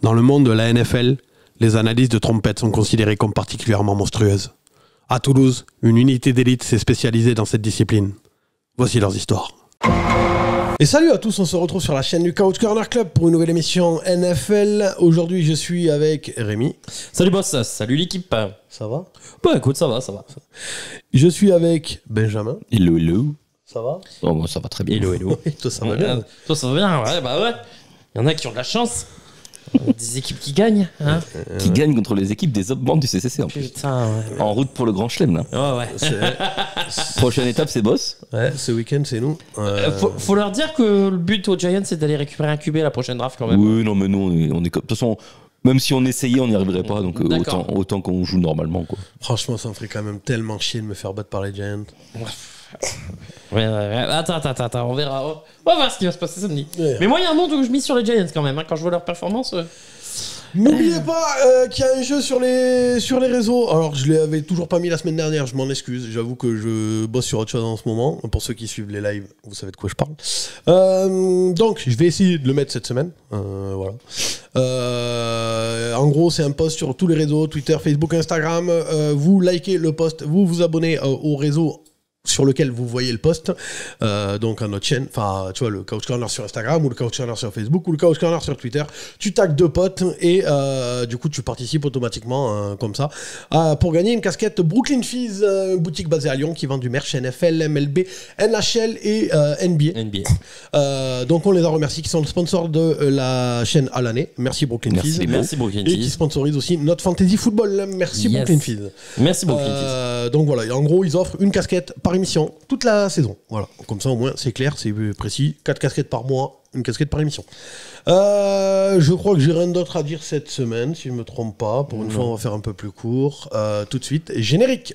Dans le monde de la NFL, les analyses de trompettes sont considérées comme particulièrement monstrueuses. À Toulouse, une unité d'élite s'est spécialisée dans cette discipline. Voici leurs histoires. Et salut à tous, on se retrouve sur la chaîne du Couch Corner Club pour une nouvelle émission NFL. Aujourd'hui, je suis avec Rémi. Salut boss, salut l'équipe. Ça va? Bah écoute, ça va. Je suis avec Benjamin. Hello. Ça va? Oh, moi ça va très bien. Hello. Toi, ça va bien? Toi ça va bien, ouais. Il y en a qui ont de la chance. Des équipes qui gagnent, hein. Qui gagnent contre les équipes des autres membres du CCC en plus. Putain, ouais. En route pour le Grand Chelem là. Ouais. Prochaine étape c'est Boss. Ouais, ce week-end c'est nous. Faut leur dire que le but aux Giants c'est d'aller récupérer un QB la prochaine draft quand même. Oui, non mais nous on est comme... De toute façon, même si on essayait on n'y arriverait pas, donc autant qu'on joue normalement quoi. Franchement ça me ferait quand même tellement chier de me faire battre par les Giants. Ouais. Attends, on verra. On va voir ce qui va se passer samedi. Ouais. Mais moi il y a un monde où je mise sur les Giants quand même, hein, quand je vois leur performance. N'oubliez pas qu'il y a un jeu sur les réseaux. Alors, je l'avais toujours pas mis la semaine dernière, je m'en excuse. J'avoue que je bosse sur autre chose en ce moment. Pour ceux qui suivent les lives, vous savez de quoi je parle. Donc, je vais essayer de le mettre cette semaine. Voilà. En gros, c'est un post sur tous les réseaux, Twitter, Facebook, Instagram. Vous likez le post, vous vous abonnez au réseau sur lequel vous voyez le post, donc à notre chaîne, enfin tu vois le Couch Corner sur Instagram ou le Couch Corner sur Facebook ou le Couch Corner sur Twitter, tu tags deux potes et du coup tu participes automatiquement comme ça pour gagner une casquette Brooklyn Fizz, une boutique basée à Lyon qui vend du merch NFL, MLB, NHL et NBA. Donc on les en remercie qui sont le sponsor de la chaîne à l'année. Merci Brooklyn Fizz. Merci Brooklyn Et qui Fizz. sponsorise aussi notre fantasy football. Merci Yes. Brooklyn Fizz. Merci Brooklyn Fizz. Donc voilà, en gros ils offrent une casquette par émission toute la saison. Voilà, comme ça au moins c'est clair, c'est précis. 4 casquettes par mois, une casquette par émission. Je crois que j'ai rien d'autre à dire cette semaine, si je me trompe pas. Pour une fois on va faire un peu plus court. Tout de suite, générique.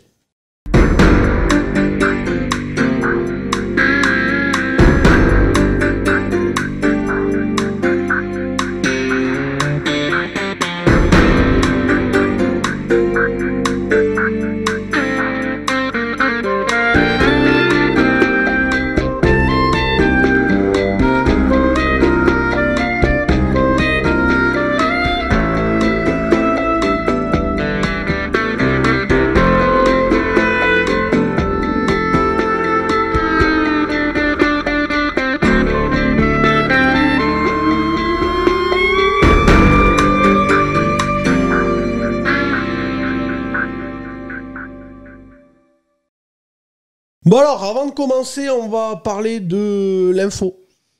Bon alors, avant de commencer, on va parler de l'info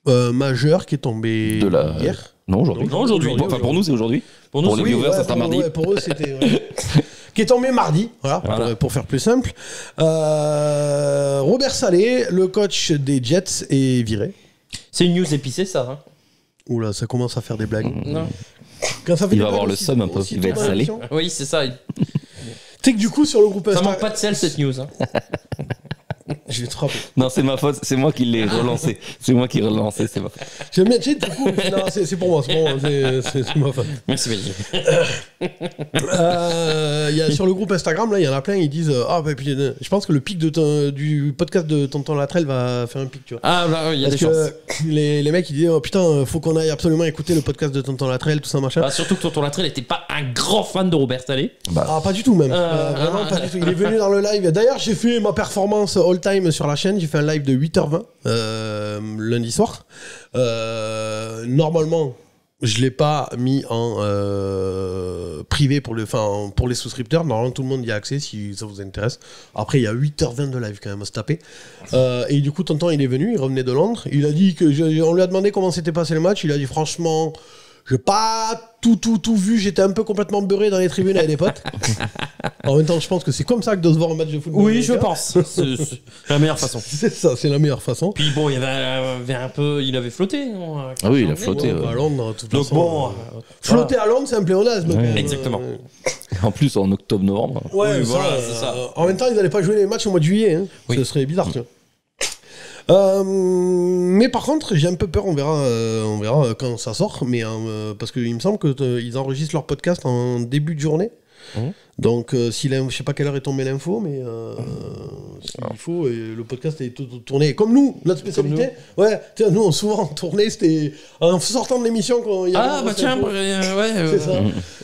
majeure qui est tombée hier. Non, aujourd'hui. Non, aujourd'hui. Enfin pour nous c'est aujourd'hui. Pour nous, les oui, viewers ça sera mardi. Ouais, pour eux, c'était... qui est tombé mardi, voilà. Pour faire plus simple. Robert Saleh, le coach des Jets, est viré. C'est une news épicée ça, hein. Oula, ça commence à faire des blagues. Non. Quand ça fait Il des va avoir blagues le aussi- seum un peu, aussi il va tôt être dans salé. l'émission. Oui, c'est ça. Tu sais que du coup, sur le groupe Ça Instagram... manque pas de sel cette news, hein. Je vais te frapper. Non c'est ma faute, c'est moi qui l'ai relancé. C'est moi qui ai relancé, c'est ma faute. J'aime bien, tu sais, du coup... Non, c'est pour moi, c'est ma faute. Merci Valérie. Sur le groupe Instagram, là, il y en a plein, ils disent je pense que le pic du podcast de Tonton Latrelle va faire un pic, tu vois. Ah bah oui, il y a Parce des chances. que les mecs ils disent oh putain faut qu'on aille absolument écouter le podcast de Tonton Latrelle, tout ça machin. Bah, surtout que Tonton Latrelle n'était pas un grand fan de Robert Saleh. Ah pas du tout même. Vraiment pas du tout. Il est venu dans le live. D'ailleurs j'ai fait ma performance all time sur la chaîne. J'ai fait un live de 8h20 lundi soir. Normalement je l'ai pas mis en privé pour les souscripteurs. Normalement tout le monde y a accès si ça vous intéresse. Après il y a 8h20 de live quand même à se taper. Et du coup Tonton il est venu, il revenait de Londres. Il a dit on lui a demandé comment s'était passé le match. Il a dit franchement j'ai pas tout vu, j'étais un peu complètement beurré dans les tribunes avec des potes. En même temps, je pense que c'est comme ça que doit se voir un match de football. Oui, je américain. pense. C'est la meilleure façon. C'est ça, c'est la meilleure façon. Puis bon, il y avait un peu, il avait flotté. Non, Ah oui, il a flotté. À Londres, de toute Donc façon, bon, flotter à Londres, c'est un pléonasme. Ouais. Exactement. En plus en octobre-novembre. Ouais, Oui, ça, voilà, c'est ça. En même temps, ils n'allaient pas jouer les matchs au mois de juillet. Hein. Oui. Ce serait bizarre, tu vois. Mais par contre, j'ai un peu peur, on verra quand ça sort, mais parce qu'il me semble qu'ils enregistrent leur podcast en début de journée. Donc, je sais pas quelle heure est tombée l'info, mais s'il faut, le podcast est tout tourné. Comme nous, notre spécialité. Ouais, tiens, nous, souvent, en tournée, c'était en sortant de l'émission. Tiens, c'est ça.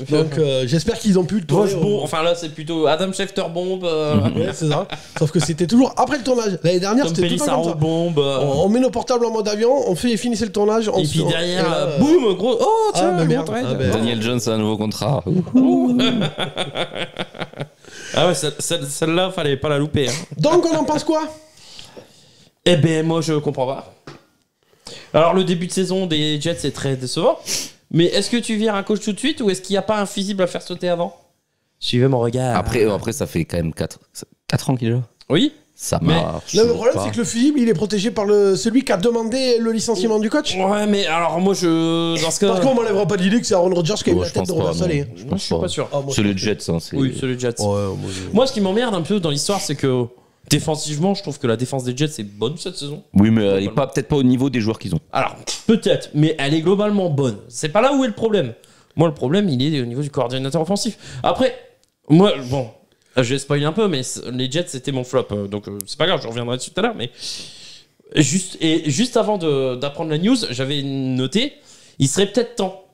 Donc, j'espère qu'ils ont pu le tourner. Enfin, là, c'est plutôt Adam Schefter bombe. Ouais, c'est ça. Sauf que c'était toujours après le tournage. L'année dernière, c'était tout le temps comme ça. Bombe. On met nos portables en mode avion, finissez le tournage. Et puis derrière, boum, gros. Oh, tiens, gros trade. Daniel Jones a un nouveau contrat. Ah ouais, celle-là, fallait pas la louper. Hein. Donc, on en pense quoi? Eh ben, moi, je comprends pas. Alors, le début de saison des Jets, c'est très décevant. Mais est-ce que tu vires un coach tout de suite ou est-ce qu'il n'y a pas un fusible à faire sauter avant? Suivez mon regard. Après, ça fait quand même 4 ans qu'il est là. Oui. Ça marche. Le problème, c'est que le fusible, il est protégé par celui qui a demandé le licenciement du coach. Ouais, mais alors moi, dans ce cas. Parce qu'on m'enlèvera pas l'idée que c'est Aaron Rodgers qui a eu la tête de Robert Saleh. Je suis pas sûr. C'est les Jets. Oui, c'est les Jets. Ouais, moi, ce qui m'emmerde un peu dans l'histoire, c'est que défensivement, je trouve que la défense des Jets est bonne cette saison. Oui, mais elle est peut-être pas au niveau des joueurs qu'ils ont. Alors, peut-être, mais elle est globalement bonne. C'est pas là où est le problème. Moi, le problème, il est au niveau du coordinateur offensif. Après, moi, bon. Je vais spoiler un peu, mais les Jets, c'était mon flop. Donc, c'est pas grave, je reviendrai dessus tout à l'heure. Mais juste avant d'apprendre la news, j'avais noté, il serait peut-être temps,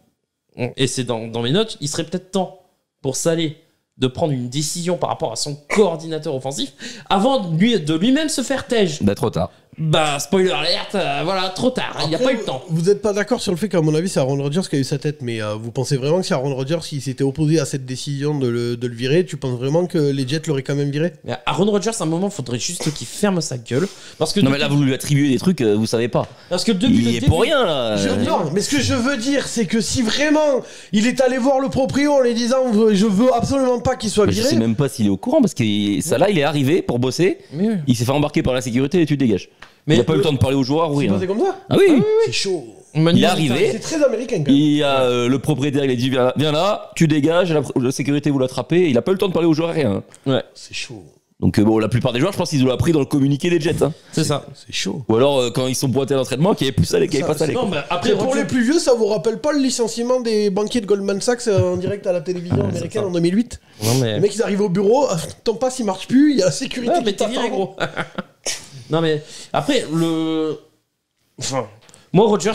et c'est dans mes notes, il serait peut-être temps pour Saleh de prendre une décision par rapport à son coordinateur offensif avant de lui-même se faire tège. Bah, trop tard. Bah, spoiler alert, voilà, trop tard. Il n'y a pas eu le temps. Vous n'êtes pas d'accord sur le fait qu'à mon avis, c'est Aaron Rodgers qui a eu sa tête, mais vous pensez vraiment que si Aaron Rodgers s'était opposé à cette décision de le virer, tu penses vraiment que les Jets l'auraient quand même viré? Mais Aaron Rodgers, à un moment, il faudrait juste qu'il ferme sa gueule. Parce que non, mais là, vous lui attribuez des trucs, vous savez pas. Parce que depuis il est pour rien, là. Non, mais ce que je veux dire, c'est que si vraiment il est allé voir le proprio en lui disant je veux absolument pas qu'il soit viré. Je sais même pas s'il est au courant, parce que ça là, il est arrivé pour bosser, il s'est fait embarquer par la sécurité et tu dégages. Mais il a pas eu le temps de parler aux joueurs ou rien. C'est comme ça? Ah oui. C'est chaud. Il est arrivé. C'est très américain quand même. Il y a le propriétaire, il a dit viens là, tu dégages, la sécurité vous l'attrapez. Il a pas eu le temps de parler aux joueurs, rien. Ouais. C'est chaud. Donc bon, la plupart des joueurs, je pense qu'ils l'ont appris dans le communiqué des Jets. Hein. C'est ça. C'est chaud. Ou alors quand ils sont pointés à l'entraînement, qu'il y avait plus salé, qu'il y avait pas salé. Non, mais après, pour les plus vieux, ça vous rappelle pas le licenciement des banquiers de Goldman Sachs en direct à la télévision américaine en 2008? Non, mais... Les mecs, ils arrivent au bureau, ton passe il marche plus, il y a la sécurité mais t'es viré, gros. Non, mais après, enfin, moi, Rodgers,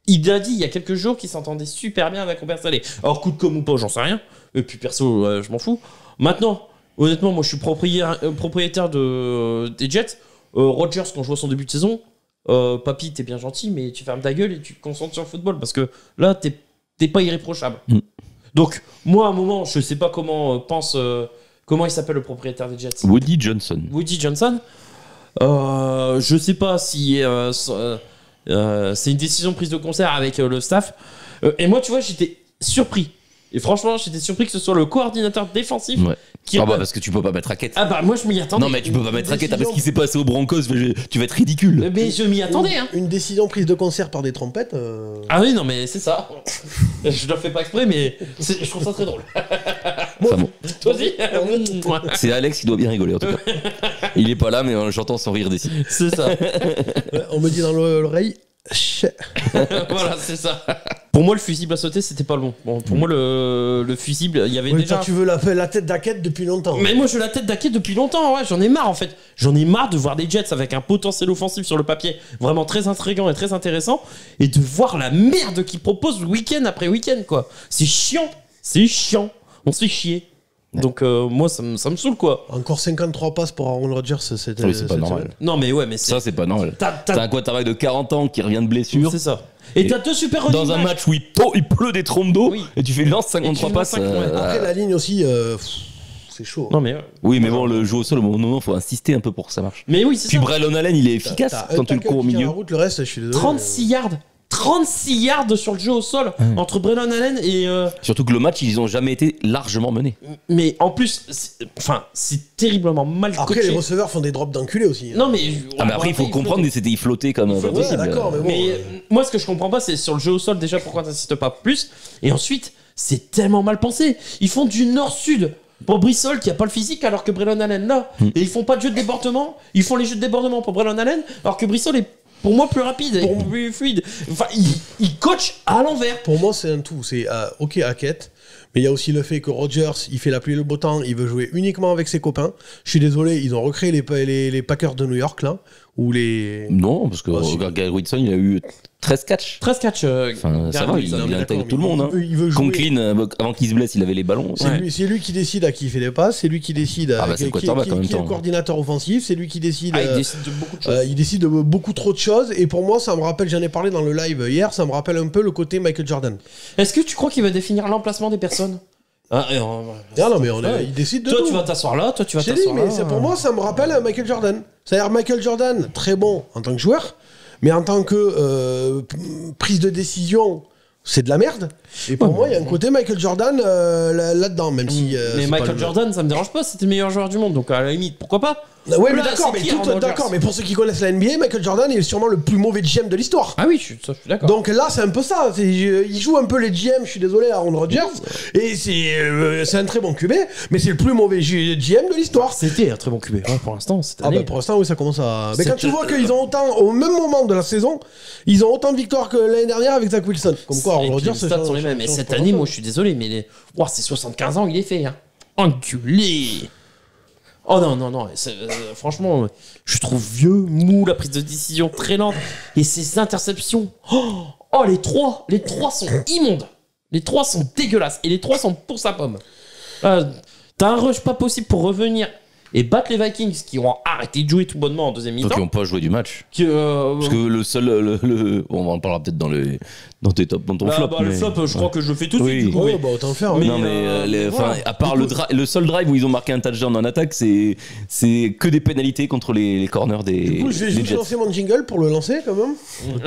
il a dit il y a quelques jours qu'il s'entendait super bien avec Robert Saleh. Alors, coup de com' ou pas, j'en sais rien. Et puis, perso, je m'en fous. Maintenant, honnêtement, moi, je suis propriétaire des Jets. Rodgers, quand je vois son début de saison, papy, t'es bien gentil, mais tu fermes ta gueule et tu te concentres sur le football. Parce que là, t'es pas irréprochable. Donc, moi, à un moment, je sais pas comment comment il s'appelle le propriétaire des Jets? Woody Johnson. Je sais pas si c'est une décision prise de concert avec le staff. Et moi, tu vois, j'étais surpris. Et franchement, j'étais surpris que ce soit le coordinateur défensif qui... parce que tu peux pas mettre Hackett. Ah bah moi je m'y attendais. Non mais tu peux pas mettre Hackett parce qu'il s'est passé aux Broncos, tu vas être ridicule. Mais je m'y attendais. Une décision prise de concert par des trompettes. Ah oui, non mais c'est ça. Je le fais pas exprès, mais je trouve ça très drôle. Bon. Toi aussi. C'est Alex qui doit bien rigoler en tout cas. Il est pas là, mais j'entends son rire d'ici. C'est ça. On me dit dans l'oreille. Voilà, c'est ça. Pour moi, le fusible à sauter, c'était pas le bon. Pour moi, le fusible, il y avait déjà. Toi, tu veux la tête d'Hackett depuis longtemps. Mais moi, je veux la tête d'Hackett depuis longtemps. Ouais, j'en ai marre en fait. J'en ai marre de voir des Jets avec un potentiel offensif sur le papier vraiment très intriguant et très intéressant, et de voir la merde qu'ils proposent week-end après week-end, quoi. C'est chiant. On se fait chier. Donc moi ça me saoule quoi. Encore 53 passes pour Aaron Rodgers, c'est pas normal. Semaine. Non mais ouais, mais ça c'est pas normal. T'as un quarterback de 40 ans qui revient de blessure. C'est ça. Et t'as deux super running dans un match où il pleut des trompes d'eau et tu fais lance 53 passes. Après la ligne aussi c'est chaud. Non mais oui, mais bon, le jeu au sol au moment faut insister un peu pour que ça marche. Mais oui, c'est ça. Puis Braylon Allen, il est efficace quand tu le cours au milieu. Le reste, je suis désolé. 36 yards sur le jeu au sol entre Braylon Allen et... Surtout que le match, ils ont jamais été largement menés. Mais en plus, c'est terriblement mal coaché. Après, les receveurs font des drops d'enculés aussi. Non, mais... mais après, il faut comprendre que il flottait comme pas possible. D'accord, mais bon... Mais moi, ce que je comprends pas, c'est sur le jeu au sol, déjà, pourquoi t'insistes pas plus. Et ensuite, c'est tellement mal pensé. Ils font du nord-sud pour Brissol qui a pas le physique alors que Braylon Allen là. Et ils font pas de jeu de débordement. Ils font les jeux de débordement pour Braylon Allen alors que Brissol est... Pour moi, plus rapide et plus fluide. Enfin, il coach à l'envers. Pour moi, c'est un tout. C'est OK Hackett, Mais il y a aussi le fait que Rodgers, il fait la pluie et le beau temps, il veut jouer uniquement avec ses copains. Je suis désolé, ils ont recréé les Packers de New York, là, ou les... Non, parce que Gary Wilson, il a eu 13 catchs. 13 catchs. Enfin, ça va, il intègre tout le monde. Hein. Il veut jouer... Conklin, avant qu'il se blesse, il avait les ballons. C'est lui qui décide à qui il fait des passes, c'est lui qui décide qui est le coordinateur offensif, c'est lui qui décide... il décide de beaucoup de choses. Il décide de beaucoup trop de choses, et pour moi, ça me rappelle, j'en ai parlé dans le live hier, ça me rappelle un peu le côté Michael Jordan. Est-ce que tu crois qu'il va définir l'emplacement des personnes? Non, mais il décide de toi, tout. Tu vas t'asseoir là, toi, tu vas t'asseoir là. Mais pour moi, ça me rappelle Michael Jordan. C'est-à-dire Michael Jordan, très bon en tant que joueur, mais en tant que prise de décision, c'est de la merde. Et pour moi, il y a un côté Michael Jordan là-dedans, même si... mais Michael Jordan, ça me dérange pas, c'était le meilleur joueur du monde, donc à la limite, pourquoi pas? Ouais, mais d'accord, mais pour ceux qui connaissent la NBA, Michael Jordan est sûrement le plus mauvais GM de l'histoire. Ah oui, je suis d'accord. Donc là, c'est un peu ça. Il joue un peu les GM, je suis désolé, Aaron Rodgers, et c'est un très bon QB, mais c'est le plus mauvais GM de l'histoire. C'était un très bon QB, ouais, pour l'instant, cette année. Pour l'instant, oui, ça commence à... Mais quand tu vois qu'ils ont autant, au même moment de la saison, ils ont autant de victoires que l'année dernière avec Zach Wilson. Comme quoi, Aaron Rodgers... Les stats sont les mêmes, et cette année, moi, je suis désolé, mais c'est 75 ans, il est fait. Hein. Enculé. Oh non, franchement, je trouve vieux, mou, la prise de décision très lente, et ces interceptions, les trois sont immondes, les trois sont dégueulasses, et les trois sont pour sa pomme. T'as un rush pas possible pour revenir et battre les Vikings qui ont arrêté de jouer tout bonnement en deuxième mi-temps. Qui n'ont pas joué du match. Parce que le seul, on en parlera peut-être dans tes top, dans ton flop. Le flop, je crois que je le fais tout de suite. Du coup, autant faire. À part le seul drive où ils ont marqué un touchdown en attaque, c'est que des pénalités contre les corners des. Du coup, je vais juste lancer mon jingle pour le lancer quand même.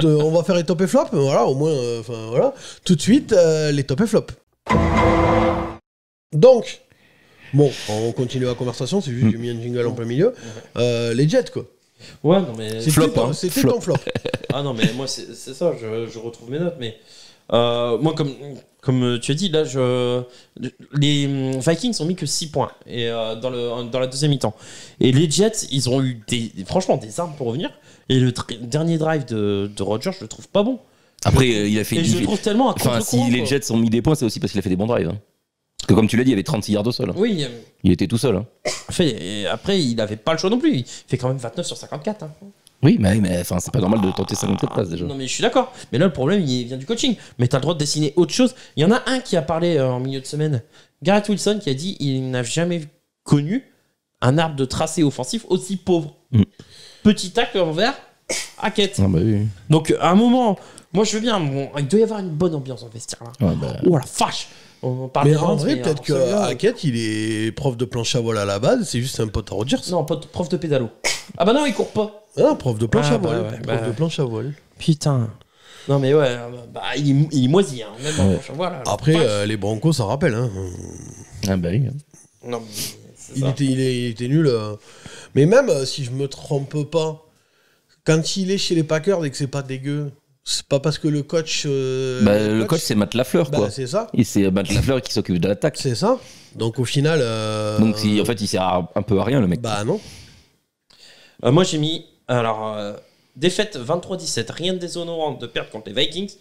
On va faire les top et flop. Voilà, au moins, voilà. Tout de suite, les top et flop. Donc. Bon, on continue la conversation, c'est juste que j'ai mis un jingle en plein milieu. Les Jets, quoi. Ouais, non, mais... C'était ton flop. Ah non, mais moi, c'est ça, je retrouve mes notes, mais... moi, comme tu as dit, là, les Vikings ont mis que 6 points et, dans la deuxième mi-temps. Et les Jets, ils ont eu franchement des armes pour revenir. Et le dernier drive de Rodgers, je le trouve pas bon. Après, il a fait... Et je le trouve tellement à contre-courant. Si les Jets ont mis des points, c'est aussi parce qu'il a fait des bons drives. Hein. Parce que comme tu l'as dit, il y avait 36 yards au sol. Oui. Il était tout seul. Hein. Après, il n'avait pas le choix non plus. Il fait quand même 29 sur 54. Hein. Oui, mais c'est pas normal de tenter 54 passes déjà. Non, mais je suis d'accord. Mais là, le problème, il vient du coaching. Mais tu as le droit de dessiner autre chose. Il y en a un qui a parlé en milieu de semaine. Garrett Wilson qui a dit il n'a jamais connu un arbre de tracé offensif aussi pauvre. Petit tacle envers Hackett. Ah bah oui. Donc, à un moment, moi je veux bien. Il doit y avoir une bonne ambiance dans le vestiaire là. Oh la vache! Mais en vrai, peut-être que Hackett, il est prof de planche à voile à la base, c'est juste un pote à Rodgers. Non, prof de pédalo. Ah bah non, il court pas. Ah, prof de planche à voile. Prof de planche à voile. Putain. Non mais ouais, il est moisi, hein, même en planche à voile. Après, les Broncos, ça rappelle. Hein. Ah bah oui. Non, il était nul. Mais même, si je me trompe pas, quand il est chez les Packers et que c'est pas dégueu... C'est pas parce que le coach... le coach, c'est Matt Lafleur, quoi. C'est ça. Et c'est Matt Lafleur qui s'occupe de l'attaque. C'est ça. Donc au final... Donc en fait, il sert un peu à rien, le mec. Bah non. Moi, j'ai mis... Alors, défaite 23-17. Rien de déshonorant de perdre contre les Vikings.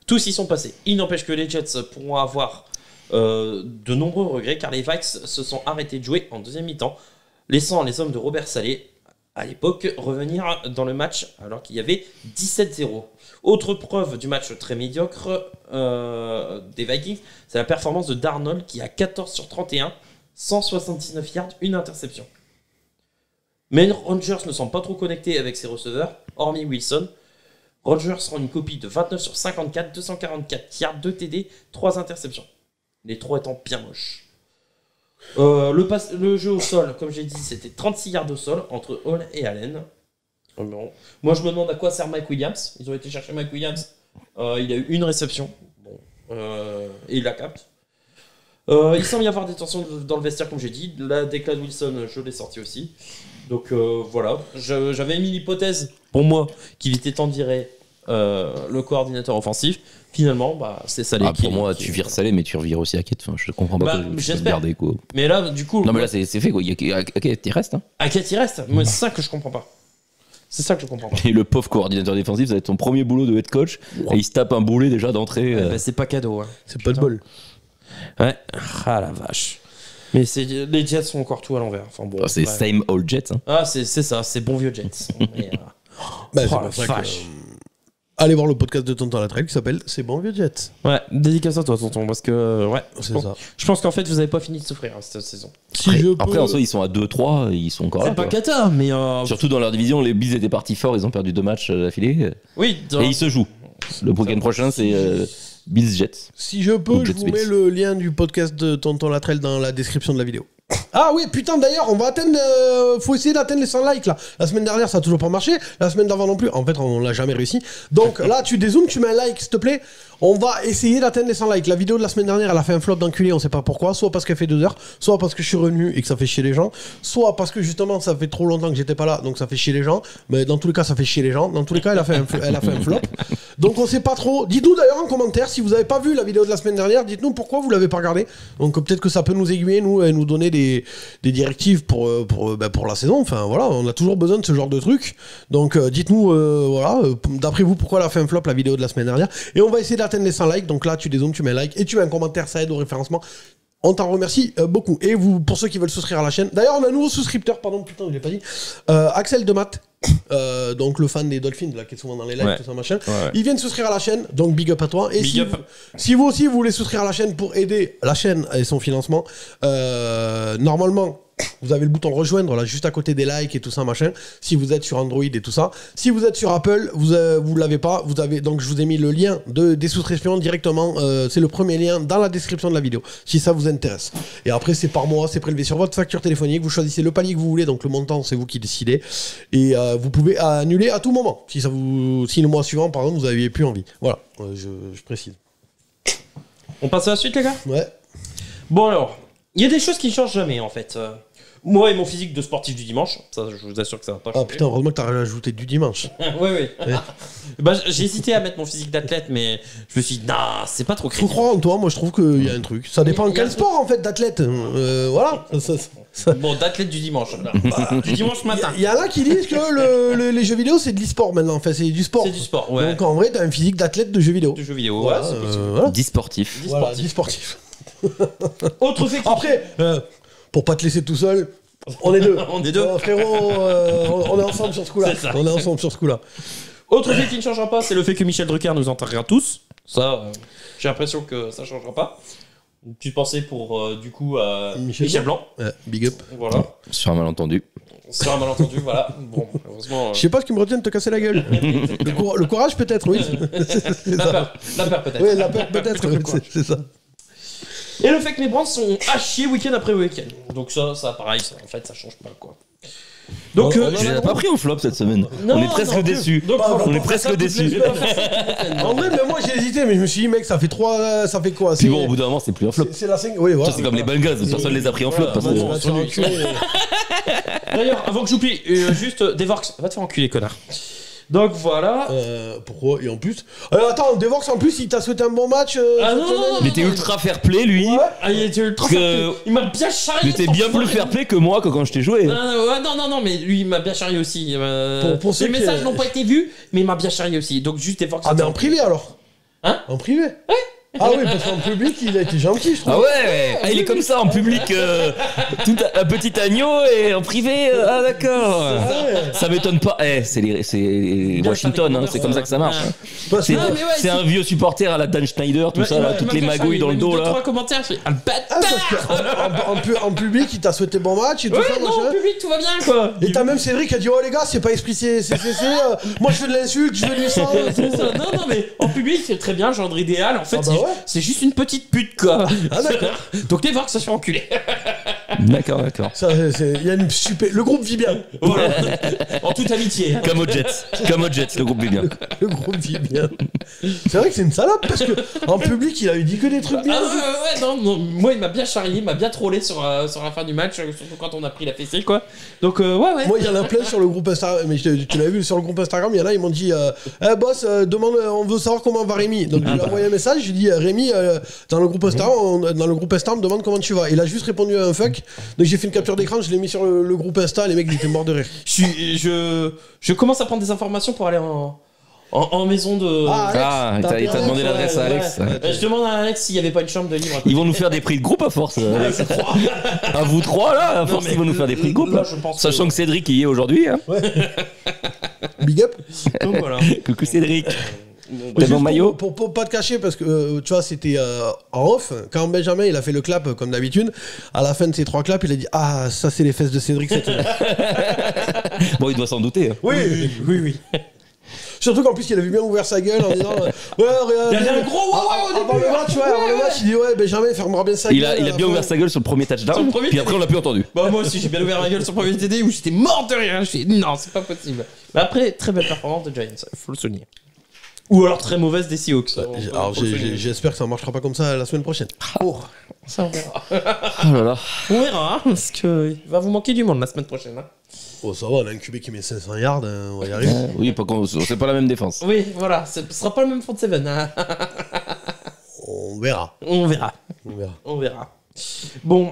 Tous y sont passés. Il n'empêche que les Jets pourront avoir de nombreux regrets car les Vikes se sont arrêtés de jouer en deuxième mi-temps, laissant les hommes de Robert Saleh, à l'époque, revenir dans le match alors qu'il y avait 17-0. Autre preuve du match très médiocre des Vikings, c'est la performance de Darnold qui a 14 sur 31, 179 yards, une interception. Mais Rodgers ne semble pas trop connecté avec ses receveurs, hormis Wilson. Rodgers rend une copie de 29 sur 54, 244 yards, 2 TD, 3 interceptions. Les 3 étant bien moches. Le jeu au sol, comme j'ai dit, c'était 36 yards au sol entre Hall et Allen. Bon. Moi, je me demande à quoi sert Mike Williams. Ils ont été chercher Mike Williams. Il a eu une réception. Et il la capte. Il semble y avoir des tensions dans le vestiaire, comme j'ai dit. La déclat de Wilson, je l'ai sorti aussi. Donc voilà. J'avais mis l'hypothèse, pour moi, qu'il était temps de virer le coordinateur offensif. Finalement, c'est Saleh. Pour moi, tu vires Saleh, mais tu revires aussi Hackett. Enfin, je comprends pas que je te garder, quoi. Mais là, du coup. Non, mais là, c'est fait, quoi. Hackett, il reste. Hein. Hackett, il reste. Moi, c'est ça que je comprends pas. C'est ça que je comprends pas. Et le pauvre coordinateur défensif, ça va être son premier boulot de head coach. Et il se tape un boulet déjà d'entrée. C'est pas cadeau. Hein. C'est pas de bol. Ouais. Ah la vache. Mais les Jets sont encore tout à l'envers. Enfin, bon, c'est same old Jets. Hein. Ah, c'est ça, c'est bon vieux Jets. Mais, c'est pour ça que, allez voir le podcast de Tonton Latrelle qui s'appelle C'est bon vieux Jets. Ouais, dédicace à toi, tonton, parce que c'est ça. Je pense qu'en fait, vous avez pas fini de souffrir cette saison. Après, en soi, ils sont à 2-3, ils sont corrects. C'est pas cata, mais. Surtout dans leur division, les Bills étaient partis fort, ils ont perdu 2 matchs d'affilée. Oui, et ils se jouent. Le week-end prochain, c'est Bills Jets. Si je peux, je vous mets le lien du podcast de Tonton Latrelle dans la description de la vidéo. Ah oui, putain, d'ailleurs, on va atteindre. Faut essayer d'atteindre les 100 likes là. La semaine dernière, ça a toujours pas marché. La semaine d'avant non plus. En fait, on l'a jamais réussi. Donc là, tu dézoomes, tu mets un like, s'il te plaît. On va essayer d'atteindre les 100 likes. La vidéo de la semaine dernière, elle a fait un flop d'enculé, on sait pas pourquoi. Soit parce qu'elle fait 2 heures, soit parce que je suis revenu et que ça fait chier les gens, soit parce que justement ça fait trop longtemps que j'étais pas là, donc ça fait chier les gens. Mais dans tous les cas, ça fait chier les gens. Dans tous les cas, elle a fait un flop. Donc on sait pas trop. Dites-nous d'ailleurs en commentaire si vous avez pas vu la vidéo de la semaine dernière. Dites-nous pourquoi vous l'avez pas regardée. Donc peut-être que ça peut nous aiguiller, nous, et nous donner des directives pour la saison. Enfin voilà, on a toujours besoin de ce genre de trucs. Donc dites-nous d'après vous pourquoi elle a fait un flop la vidéo de la semaine dernière. Et on va essayer d'atteindre les 100 likes. Donc là, tu dézoomes, tu mets un like et tu mets un commentaire, ça aide au référencement. On t'en remercie beaucoup. Et vous, pour ceux qui veulent souscrire à la chaîne, d'ailleurs, on a un nouveau souscripteur, pardon, putain, je l'ai pas dit. Axel Demat, donc le fan des Dolphins, là, qui est souvent dans les lives, tout ça, machin. Ouais. Il vient de souscrire à la chaîne, donc big up à toi. Et si vous aussi, vous voulez souscrire à la chaîne pour aider la chaîne et son financement, normalement, vous avez le bouton rejoindre là juste à côté des likes et tout ça machin. Si vous êtes sur Android et tout ça, si vous êtes sur Apple, vous l'avez pas. Vous avez donc je vous ai mis le lien des souscriptions directement. C'est le premier lien dans la description de la vidéo. Si ça vous intéresse. Et après c'est par mois, c'est prélevé sur votre facture téléphonique. Vous choisissez le palier que vous voulez, donc le montant c'est vous qui décidez. Et vous pouvez annuler à tout moment. Si le mois suivant par exemple vous n'aviez plus envie. Voilà, je précise. On passe à la suite les gars. Ouais. Bon alors. Il y a des choses qui ne changent jamais en fait. Moi et mon physique de sportif du dimanche, ça je vous assure que ça va pas changer. Ah putain, heureusement que t'as rajouté du dimanche. Oui. Bah, j'ai hésité à mettre mon physique d'athlète, mais je me suis dit, nah, c'est pas trop crédible. Faut croire en toi, moi je trouve qu'il y a un truc. Ça dépend de quel sport en fait d'athlète. Voilà. Bon, d'athlète du dimanche. Du dimanche matin. Il y en a qui disent que les jeux vidéo c'est de l'e-sport maintenant. Enfin, c'est du sport. C'est du sport, ouais. Donc en vrai, t'as un physique d'athlète de jeux vidéo. De jeux vidéo, ouais, c'est possible. Voilà. Disportif. Voilà, disportif. Autre fait. Après, pour pas te laisser tout seul, on est deux. On est deux. Frérot, on est ensemble sur ce coup-là. On est ensemble sur ce coup-là. Autre fait qui ne changera pas, c'est le fait que Michel Drucker nous enterrera tous. Ça, j'ai l'impression que ça changera pas. Tu pensais pour, du coup, Michel Blanc. Big up. Voilà. Sur un malentendu. Sur un malentendu, voilà. Bon, heureusement. Je sais pas ce qui me retient de te casser la gueule. Le courage, peut-être, oui. La peur, peut-être. Oui, la peur, peut-être. C'est ça. Et le fait que mes brands sont à chier week-end après week-end. Donc ça pareil, en fait, ça change pas, quoi. Donc, je les ai pas pris en flop cette semaine. Non, on est presque déçus. On est presque déçus. En vrai, mais moi j'ai hésité, mais je me suis dit, mec, ça fait quoi? Puis bon, au bout d'un moment, c'est plus un flop. C'est la 5. Oui, voilà. C'est comme les Bengals, personne les a pris en flop. Parce que... D'ailleurs, avant que j'oublie, juste, Devorx, va te faire enculer, connard. Donc voilà. Pourquoi? Et en plus. Attends, Devorx en plus il t'a souhaité un bon match. Non. Il était ultra fair play lui. Ouais. Il était ultra fair play. Il m'a bien charrié. Il était bien plus fair play que moi quand je t'ai joué. Non, mais lui il m'a bien charrié aussi. Pour les messages n'ont pas été vus, mais il m'a bien charrié aussi. Donc juste Devorx. Ah, mais en privé alors? Hein? En privé? Ouais. Ah oui, parce qu'en public, il a été gentil, je trouve. Ah ouais, il est comme ça en public, tout un petit agneau et en privé, ah d'accord. Ça m'étonne pas. C'est Washington, hein, c'est comme ça que ça marche. C'est un vieux supporter à la Dan Schneider, tout ça, là, toutes les magouilles dans le dos là. 3 commentaires, je fais un bâtard. En public, il t'a souhaité bon match et tout ça. Non, en public, tout va bien quoi. Et t'as même Cédric qui a dit, oh les gars, c'est pas esprit CCC, moi je fais de l'insulte, je veux du sang. Non, mais en public, c'est très bien, genre idéal. En fait, c'est juste une petite pute quoi. Ah d'accord. Donc t'es voir que ça se fait enculer. D'accord. Il y a une super. Le groupe vit bien. Voilà. En toute amitié. Comme au Jets, le groupe vit bien. Le groupe vit bien. C'est vrai que c'est une salope parce que en public il avait dit que des trucs bien. Non. Moi il m'a bien charrié, il m'a bien trollé sur la fin du match, surtout quand on a pris la fessée quoi. Donc ouais. Moi il y en a plein sur le groupe Instagram, mais tu l'as vu sur le groupe Instagram, il y en a ils m'ont dit boss demande, on veut savoir comment va Rémi. Donc je lui ai envoyé un message, je lui ai dit Rémi dans le groupe Instagram, on me demande comment tu vas. Il a juste répondu à un fuck. Donc j'ai fait une capture d'écran, je l'ai mis sur le groupe Insta, les mecs ils étaient morts de rire. Je commence à prendre des informations pour aller en En maison de. Ah, il t'a demandé l'adresse à Alex. Je demande à Alex s'il n'y avait pas une chambre de libre. Ils vont nous faire des prix de groupe à force. Alex. À vous trois là, à force ils vont nous faire des prix de groupe. Là, je pense Sachant que Cédric y est aujourd'hui. Hein. Ouais. Big up. Donc voilà. Coucou Cédric. T'as Juste mon maillot pour pas te cacher, parce que tu vois, c'était en off. Quand Benjamin il a fait le clap comme d'habitude, à la fin de ces 3 claps, il a dit ah, ça c'est les fesses de Cédric cette semaine. Bon, il doit s'en douter. Hein. Oui. Surtout qu'en plus, il avait bien ouvert sa gueule en disant ouais, regarde. Il y a un gros avant le match, avant le match, il dit ouais, Benjamin fermera bien sa gueule. Il a bien ouvert sa gueule sur le premier touchdown, puis après on l'a plus entendu. Bah, moi aussi, j'ai bien ouvert ma gueule sur le premier TD où j'étais mort de rire. Je dis non, c'est pas possible. Mais après, très belle performance de Giants, faut le souligner. Ou alors très mauvaise des Seahawks. Alors j'espère que ça marchera pas comme ça la semaine prochaine. Ça, on verra. Oh là là. On verra, hein, parce qu'il va vous manquer du monde la semaine prochaine. Hein. Oh, ça va, on a un QB qui met 500 yards, on va y arriver. Oui, c'est pas la même défense. Oui, voilà, ce sera pas le même front 7. Hein. On verra. On verra. Bon,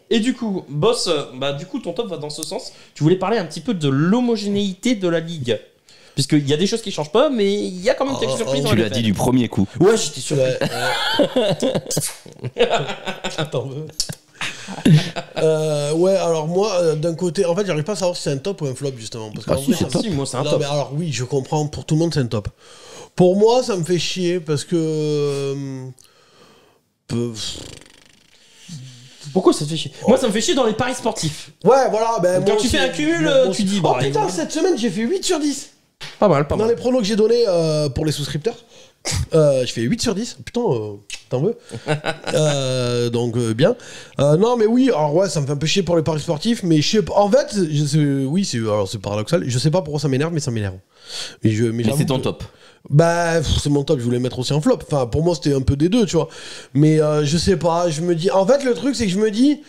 et du coup, boss, du coup, ton top va dans ce sens. Tu voulais parler un petit peu de l'homogénéité de la ligue. Puisqu'il y a des choses qui changent pas, mais il y a quand même quelques surprises. Tu l'as dit du premier coup. Ouais, j'étais sûr. Attends. Ouais, alors moi, d'un côté, en fait, j'arrive pas à savoir si c'est un top ou un flop, justement. Parce si, c'est top. Si, moi, c'est un non, top. mais alors oui, je comprends, pour tout le monde, c'est un top. Pour moi, ça me fait chier parce que. Pourquoi ça te fait chier? Moi, ça me fait chier dans les paris sportifs. Ouais, voilà. Ben, quand tu fais un cumul, tu dis. Oh putain, cette semaine, j'ai fait 8 sur 10. Pas mal. Dans les pronos que j'ai donnés pour les souscripteurs, je fais 8 sur 10. Putain, t'en veux donc, bien. Non, mais oui, alors ouais, ça me fait un peu chier pour les paris sportifs, mais je sais pas. En fait, c'est paradoxal. Je sais pas pourquoi ça m'énerve, mais ça m'énerve. Mais c'est ton top. Bah, c'est mon top, je voulais mettre aussi en flop. Enfin, pour moi, c'était un peu des deux, tu vois. Mais je sais pas, je me dis. En fait, le truc, c'est que je me dis.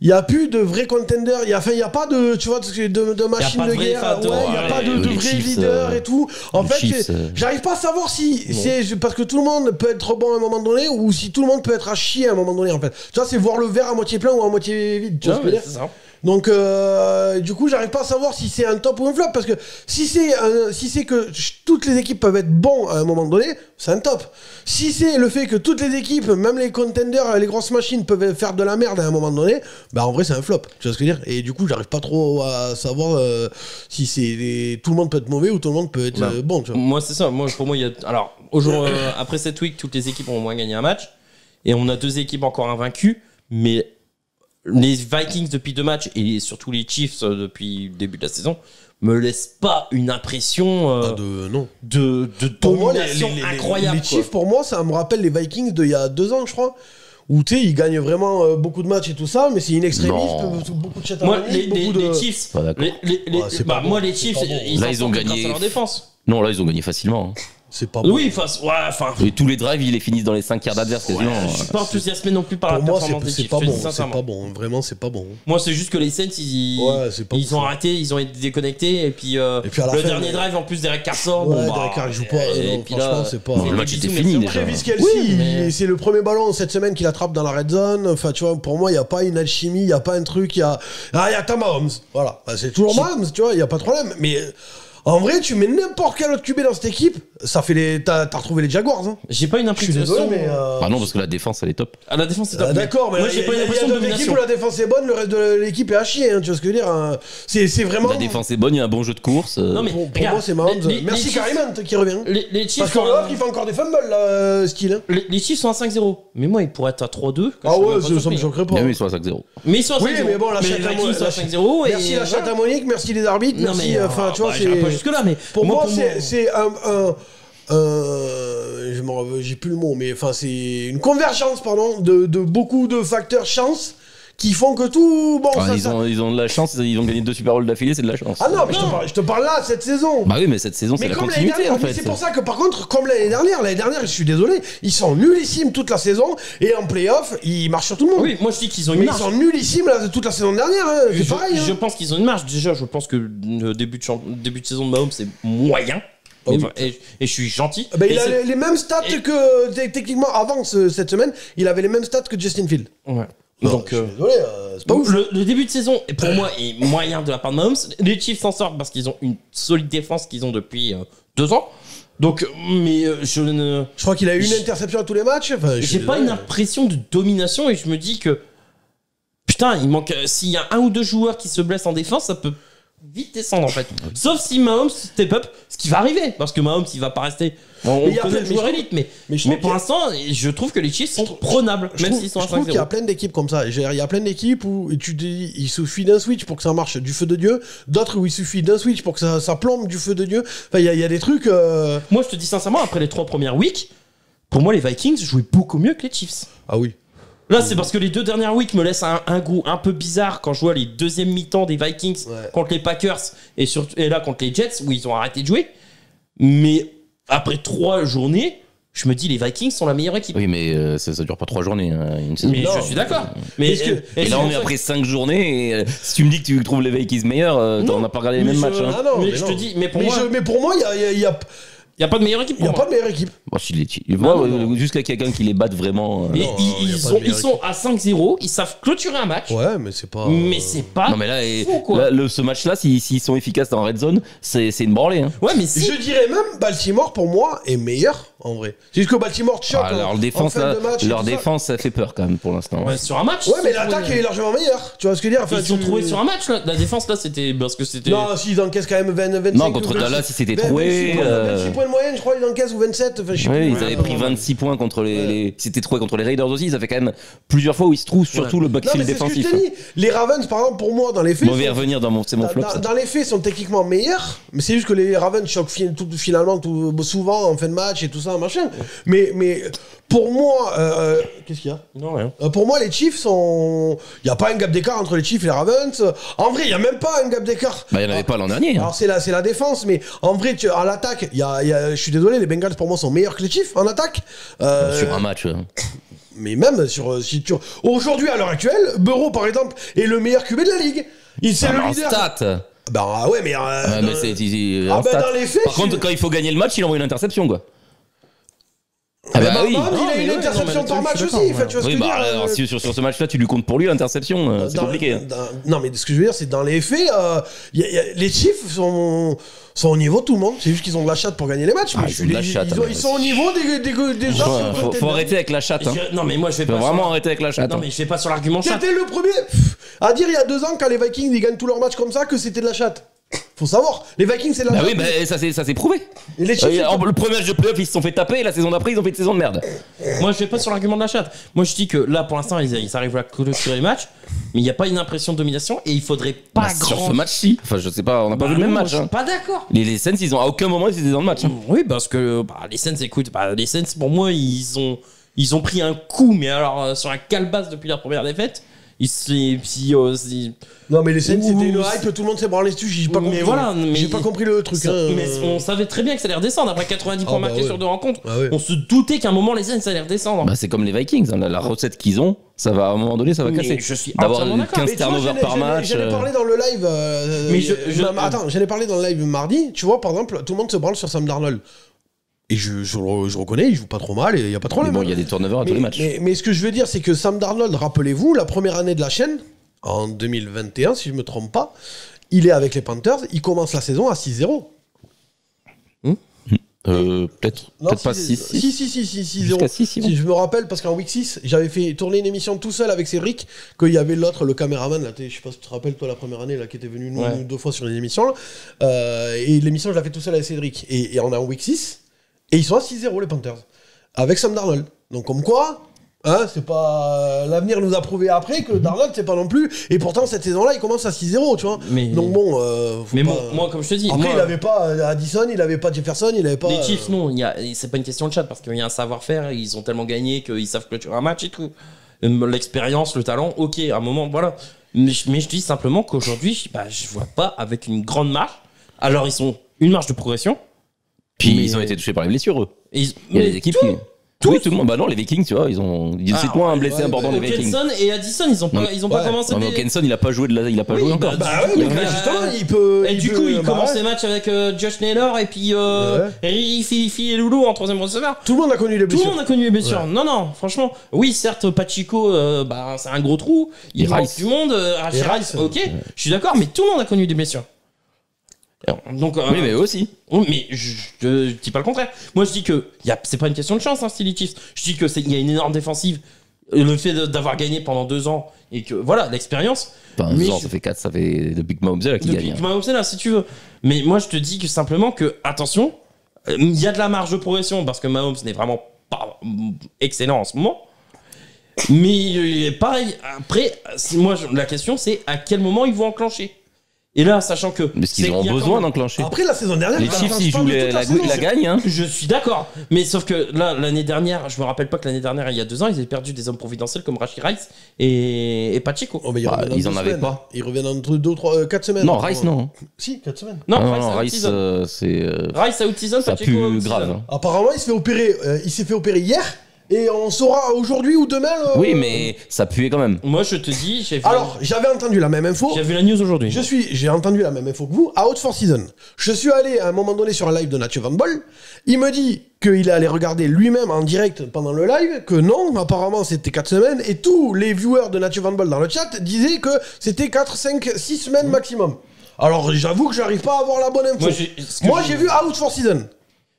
Il n'y a plus de vrais contenders, il n'y a pas de, tu vois, de machine de guerre, il n'y a pas de vrais leaders et tout. En fait, j'arrive pas à savoir si c'est parce que tout le monde peut être bon à un moment donné ou si tout le monde peut être à chier à un moment donné, en fait. Tu vois, c'est voir le verre à moitié plein ou à moitié vide, tu vois ce que je veux dire ? Donc, du coup, j'arrive pas à savoir si c'est un top ou un flop, parce que si c'est que toutes les équipes peuvent être bons à un moment donné, c'est un top. Si c'est le fait que toutes les équipes, même les contenders, les grosses machines peuvent faire de la merde à un moment donné, bah en vrai c'est un flop. Tu vois ce que je veux dire ? Et du coup, j'arrive pas trop à savoir si tout le monde peut être mauvais ou tout le monde peut être bon. Tu vois. Moi, c'est ça. Pour moi, il y a. Alors, après cette week, toutes les équipes ont au moins gagné un match, et on a 2 équipes encore invaincues, mais les Vikings depuis 2 matchs et surtout les Chiefs depuis le début de la saison me laissent pas une impression de domination incroyable. Les Chiefs, pour moi, ça me rappelle les Vikings d'il y a 2 ans, je crois. Où tu sais, ils gagnent vraiment beaucoup de matchs et tout ça, mais c'est in extremis, beaucoup de chat. Moi, les Chiefs, moi les Chiefs, ils ont gagné leur défense. Non, là ils ont gagné facilement. C'est pas bon. Oui, et tous les drives, ils les finissent dans les 5 quarts d'adverse quasiment. Je suis pas enthousiasmé non plus par la performance des Chiefs. C'est pas bon, vraiment, c'est pas bon. Moi, c'est juste que les Saints, ils ont arrêté, ils ont été déconnectés, et puis le dernier drive, en plus, Derek Carr sort. Derek Carr, il joue pas. Et puis là, c'est pas. Le match était fini déjà. Travis Kelce, c'est le premier ballon cette semaine qu'il attrape dans la red zone. Enfin, tu vois, pour moi, il n'y a pas une alchimie, il n'y a pas un truc, il y a Mahomes. Voilà, c'est toujours Mahomes, tu vois, il n'y a pas de problème. Mais. En vrai, tu mets n'importe quel autre QB dans cette équipe, ça fait t'as retrouvé les Jaguars. Hein. J'ai pas une impression. Je suis désolé, mais. Bah non, parce que la défense, elle est top. Ah, la défense est top. D'accord, mais moi, j'ai pas une impression de domination. L'équipe où la défense est bonne, le reste de l'équipe est à chier. Hein, tu vois ce que je veux dire hein. C'est vraiment. La défense est bonne, il y a un bon jeu de course. Non, mais pour moi, c'est Mahomes. Merci Carriman qui revient. Les Chiefs. Parce que l'autre, il fait encore des fumbles, là, style. Les Chiefs sont à 5-0. Mais moi, ils pourraient être à 3-2. Ah ouais, ça me choquerait pas. Mais ils sont à 5-0. Mais ils sont à 5-0. Oui, mais bon, la chatte à Monique. Merci la chatte à Monique, merci les arbitres. Merci. Enfin, tu vois, c'est. Pas jusque-là, mais. Moi, c'est j'ai plus le mot, mais enfin, c'est une convergence, de beaucoup de facteurs chance qui font que tout. Bon, ils ont de la chance, ils ont gagné 2 Super Bowls d'affilée, c'est de la chance. Ah non, mais je te parle là, cette saison. Bah oui, mais cette saison, c'est la continuité en fait. C'est pour ça que par contre, comme l'année dernière, je suis désolé, ils sont nullissimes toute la saison et en playoff, ils marchent sur tout le monde. Oui, moi je dis qu'ils ont une marge. Ils sont nullissimes toute la saison dernière, hein, c'est pareil. Je pense qu'ils ont une marge. Déjà, je pense que le début de saison de Mahomes, c'est moyen. Oh oui. Et je suis gentil. Il a les mêmes stats que techniquement avant cette semaine, il avait les mêmes stats que Justin Fields. Ouais. Non, donc, je suis désolé, c'est pas ouf. Le début de saison, pour moi, est moyen de la part de Mahomes. Les Chiefs s'en sortent parce qu'ils ont une solide défense qu'ils ont depuis 2 ans. Donc, mais je crois qu'il a eu une interception à tous les matchs. Enfin, j'ai pas une impression de domination et je me dis que putain, il manque. S'il y a 1 ou 2 joueurs qui se blessent en défense, ça peut vite descendre en fait. Sauf si Mahomes step up, ce qui va arriver, parce que Mahomes il va pas rester. On connaît le joueur élite, mais pour l'instant, je trouve que les Chiefs sont prenables, même s'ils sont à 5-0. Je trouve qu'il y a plein d'équipes comme ça. Il y a plein d'équipes où tu dis, il suffit d'un switch pour que ça marche du feu de Dieu, d'autres où il suffit d'un switch pour que ça plombe du feu de Dieu. Enfin, il y a des trucs. Moi, je te dis sincèrement, après les 3 premières weeks, pour moi, les Vikings jouaient beaucoup mieux que les Chiefs. Ah oui. Là, c'est parce que les 2 dernières weeks me laissent un goût un peu bizarre quand je vois les deuxièmes mi-temps des Vikings contre les Packers et là contre les Jets où ils ont arrêté de jouer. Mais après 3 journées, je me dis les Vikings sont la meilleure équipe. Oui, mais ça dure pas 3 journées, une saison. Mais je suis d'accord. Mais et là, on est après 5 journées. Et si tu me dis que tu trouves les Vikings meilleurs, on n'a pas regardé les mêmes matchs. Ah non, mais je te dis, mais pour moi, il y a il n'y a pas de meilleure équipe. Il n'y a pas de meilleure équipe. Moi, jusqu'à quelqu'un qui les batte vraiment. Ils sont à 5-0, ils savent clôturer un match. Ouais, mais c'est pas. Non, mais là, ce match-là, s'ils sont efficaces dans Red Zone, c'est une branlée. Hein. Ouais, mais si. Je dirais même, Baltimore, pour moi, est meilleur en vrai. C'est juste que Baltimore choque. Leur défense, ça fait peur quand même pour l'instant. Ouais, sur un match. Ouais, mais l'attaque est largement meilleure. Tu vois ce que je veux dire? Ils se sont trouvés sur un match, là. La défense, là, c'était. Parce que c'était. Non, s'ils encaissent quand même 25. Non, contre Dallas, si c'était trouvé. 26 points de moyenne, je crois, ils encaissent ou 27. Enfin, je sais plus. Ils avaient pris 26 points contre les. C'était trouvé contre les Raiders aussi. Ça fait quand même plusieurs fois où ils se trouvent, surtout le backfield défensif. Les Ravens, par exemple, pour moi, dans les faits. On va y revenir c'est mon flop. Dans les faits, sont techniquement meilleurs, mais c'est juste que les Ravens choquent finalement souvent en fin de match et tout ça, machin. Mais pour moi, qu'est-ce qu'il y a? Non, rien. Pour moi, les Chiefs sont. Il n'y a pas un gap d'écart entre les Chiefs et les Ravens. En vrai, il n'y a même pas un gap d'écart. Il n'y en avait pas l'an dernier. Alors, c'est la défense, mais en vrai, à l'attaque, je suis désolé, les Bengals pour moi sont meilleurs que les Chiefs en attaque. Sur un match. Mais même aujourd'hui, à l'heure actuelle, Burrow, par exemple, est le meilleur QB de la ligue. C'est le leader. Stat. Bah ouais, mais. Mais c'est dans les faits. Par contre, quand il faut gagner le match, il envoie une interception, quoi. Ah bah oui. Il a une interception par match aussi. Tu vois ce que je veux dire. Alors, sur ce match-là, tu lui comptes pour lui l'interception, c'est compliqué. Non, mais ce que je veux dire, c'est dans les faits, les Chiefs sont au niveau de tout le monde. C'est juste qu'ils ont de la chatte pour gagner les matchs. Ils sont au niveau des gens. Faut arrêter avec la chatte. Non, mais moi, je vais pas. Faut vraiment arrêter avec la chatte. Non, mais je vais pas sur l'argument chatte. C'était le premier à dire il y a 2 ans, quand les Vikings ils gagnent tous leurs matchs comme ça, que c'était de la chatte. Faut savoir, les Vikings c'est de la chatte. Oui, bah ça s'est prouvé. Et les Chiefs, le premier match de playoff, ils se sont fait taper, et la saison d'après, ils ont fait une saison de merde. Moi, je vais pas sur l'argument de la chatte. Moi, je dis que là, pour l'instant, ils arrivent à clôturer les matchs, mais il n'y a pas une impression de domination et il faudrait pas Sur ce match-ci. Enfin, je sais pas, on n'a pas vu le même match. Je suis pas d'accord. Les Saints, ils ont à aucun moment ils étaient dans le match. Oui, parce que les Saints, écoute, les Saints, pour moi, ils ont pris un coup, mais alors sur la calebasse depuis leur première défaite. Non, mais les Saints, c'était une hype, tout le monde s'est branlé dessus. J'ai pas compris le truc. Mais on savait très bien que ça allait redescendre après 90 points marqués sur 2 rencontres. On se doutait qu'à un moment les Saints ça allait redescendre. C'est comme les Vikings, la recette qu'ils ont, ça va à un moment donné, ça va casser. Je suis d'avoir 15 turnovers par match. J'en ai parlé dans le live. Attends, j'en ai parlé dans le live mardi. Tu vois, par exemple, tout le monde se branle sur Sam Darnold. Et je reconnais, il joue pas trop mal et il n'y a pas trop. Mais bon, il y a des turnovers à tous les matchs. Mais ce que je veux dire, c'est que Sam Darnold, rappelez-vous, la première année de la chaîne, en 2021, si je me trompe pas, il est avec les Panthers, il commence la saison à 6-0. Peut-être pas 6. Si, 6-0. Si je me rappelle, parce qu'en week 6, j'avais fait tourner une émission tout seul avec Cédric, qu'il y avait l'autre, le caméraman, là, je sais pas si tu te rappelles, toi, la première année, là, qui était venu une ou 2 fois sur les émissions, là. Et l'émission, je l'ai fait tout seul avec Cédric. Et on est en week 6. Et ils sont à 6-0 les Panthers, avec Sam Darnold. Donc comme quoi, c'est pas l'avenir nous a prouvé après que Darnold c'est pas non plus. Et pourtant cette saison-là il commence à 6-0, tu vois. Donc bon, moi comme je te dis, après il avait pas Addison, il avait pas Jefferson, il avait pas. Les Chiefs non, c'est pas une question de chat parce qu'il y a un savoir-faire, ils ont tellement gagné qu'ils savent clôturer un match et tout. L'expérience, le talent, ok, à un moment voilà. Mais je dis simplement qu'aujourd'hui, je vois pas avec une grande marge. Alors ils sont une marge de progression. Puis ils ont été touchés par les blessures, eux. Il y a des équipes qui. Oui, tout le monde. Bah non, les Vikings, tu vois, ils ont. C'est moi un blessé important des Vikings. Kenson et Addison, ils ont pas commencé. Non, mais Kenson, il a pas joué encore. Bah ouais, mais justement, il peut. Et du coup, il commence les matchs avec Josh Naylor et puis Fifi et Loulou en 3e receveur. Tout le monde a connu les blessures. Ouais. Non, franchement. Oui, certes, Pachico, c'est un gros trou. Il manque du monde. Rice, ok, je suis d'accord, mais tout le monde a connu des blessures. Donc, Oui, mais eux aussi. mais je dis pas le contraire. Moi, je dis que c'est pas une question de chance, hein, si les Chiefs. Je dis que il y a une énorme défensive. Le fait d'avoir gagné pendant 2 ans et que voilà l'expérience. Enfin, Mais ça fait 4, ça fait depuis que Mahomes est là qui gagne. Depuis Mahomes est là, si tu veux. Mais moi, je te dis que simplement que attention, il y a de la marge de progression parce que Mahomes n'est vraiment pas excellent en ce moment. Mais pareil, après, moi, la question c'est à quel moment ils vont enclencher. Et là, sachant que. Mais est-ce qu'ils ont besoin d'enclencher? Après, la saison dernière, Les Chiefs, ils jouent la gagne. Hein. Je suis d'accord. Mais sauf que là, l'année dernière, je me rappelle pas que l'année dernière, il y a 2 ans, ils avaient perdu des hommes providentiels comme Rashee Rice et Pacheco. Oh, mais ils en avaient pas. Ils reviennent entre 2, 3, 4 semaines. Non, Rice, non. Si, 4 semaines. Non, Rice, c'est. Rice out season, ça Pacheco pue out grave. season. Apparemment, il s'est fait opérer hier. Et on saura aujourd'hui ou demain. Oui, mais ça puait quand même. Moi, je te dis, Alors, j'avais entendu la même info. J'ai vu la news aujourd'hui. J'ai entendu la même info que vous, out for season. Je suis allé à un moment donné sur un live de Nacho Van Ball. Il me dit qu'il est allé regarder lui-même en direct pendant le live, que non, apparemment c'était 4 semaines. Et tous les viewers de Nacho Van Ball dans le chat disaient que c'était 4, 5, 6 semaines maximum. Alors, j'avoue que j'arrive pas à avoir la bonne info. Moi, j'ai vu out for season.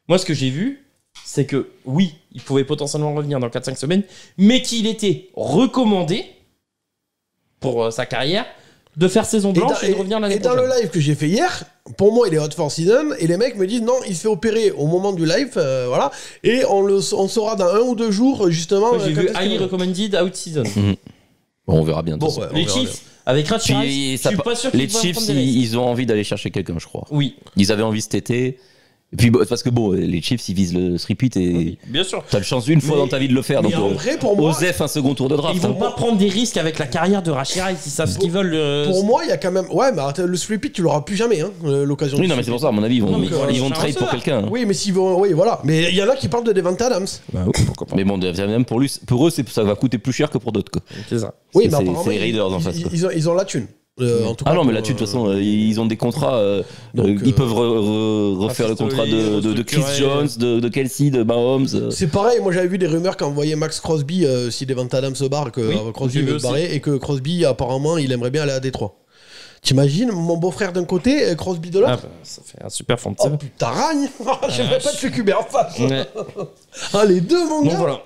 Moi, ce que j'ai vu, c'est que oui, il pouvait potentiellement revenir dans 4-5 semaines, mais qu'il était recommandé pour sa carrière de faire saison blanche et de revenir l'année prochaine. Et dans le live que j'ai fait hier, pour moi, il est out for season, et les mecs me disent non, il se fait opérer au moment du live, voilà, et on saura dans 1 ou 2 jours, justement. Moi, j'ai vu highly recommended out season. Bon, on verra bien. Bon, les Chiefs, avec Rashee Rice, je suis pas sûr qu'ils les Chiefs, ils ont envie d'aller chercher quelqu'un, je crois. Oui. Ils avaient envie cet été. Et puis parce que bon, les Chiefs ils visent le repeat et oui, bien sûr. T'as le chance une fois dans ta vie de le faire, donc en vrai, pour moi, osef un second tour de draft. Ils vont pas prendre des risques avec la carrière de Rashee Rice, ils savent ce qu'ils veulent. Pour moi, il y a quand même. Ouais, mais le repeat, tu l'auras plus jamais, hein, l'occasion. Oui, non, mais c'est pour ça, à mon avis, ils vont trade pour quelqu'un. Hein. Oui, mais s'ils vont, oui, voilà. Mais il y en a qui parlent de Devante Adams. Bah, oui, pourquoi pas. Mais bon, même pour eux, ça va coûter plus cher que pour d'autres. C'est ça. Oui, mais c'est les Raiders en face. Ils ont la thune. En tout cas, non, mais là-dessus, de toute façon, ils ont des contrats. Donc, ils peuvent refaire le contrat de Chris Jones, de Kelsey, de Mahomes. C'est pareil, moi j'avais vu des rumeurs quand on voyait Max Crosby, si Devante Adams se barre, que Crosby veut se barrer, et que Crosby, apparemment, il aimerait bien aller à Détroit. T'imagines, mon beau-frère d'un côté, Crosby de l'autre? Ça fait un super fond de Oh putain, ragne. J'aimerais pas te le QB en face. Ah, les deux, mon gars. Donc voilà.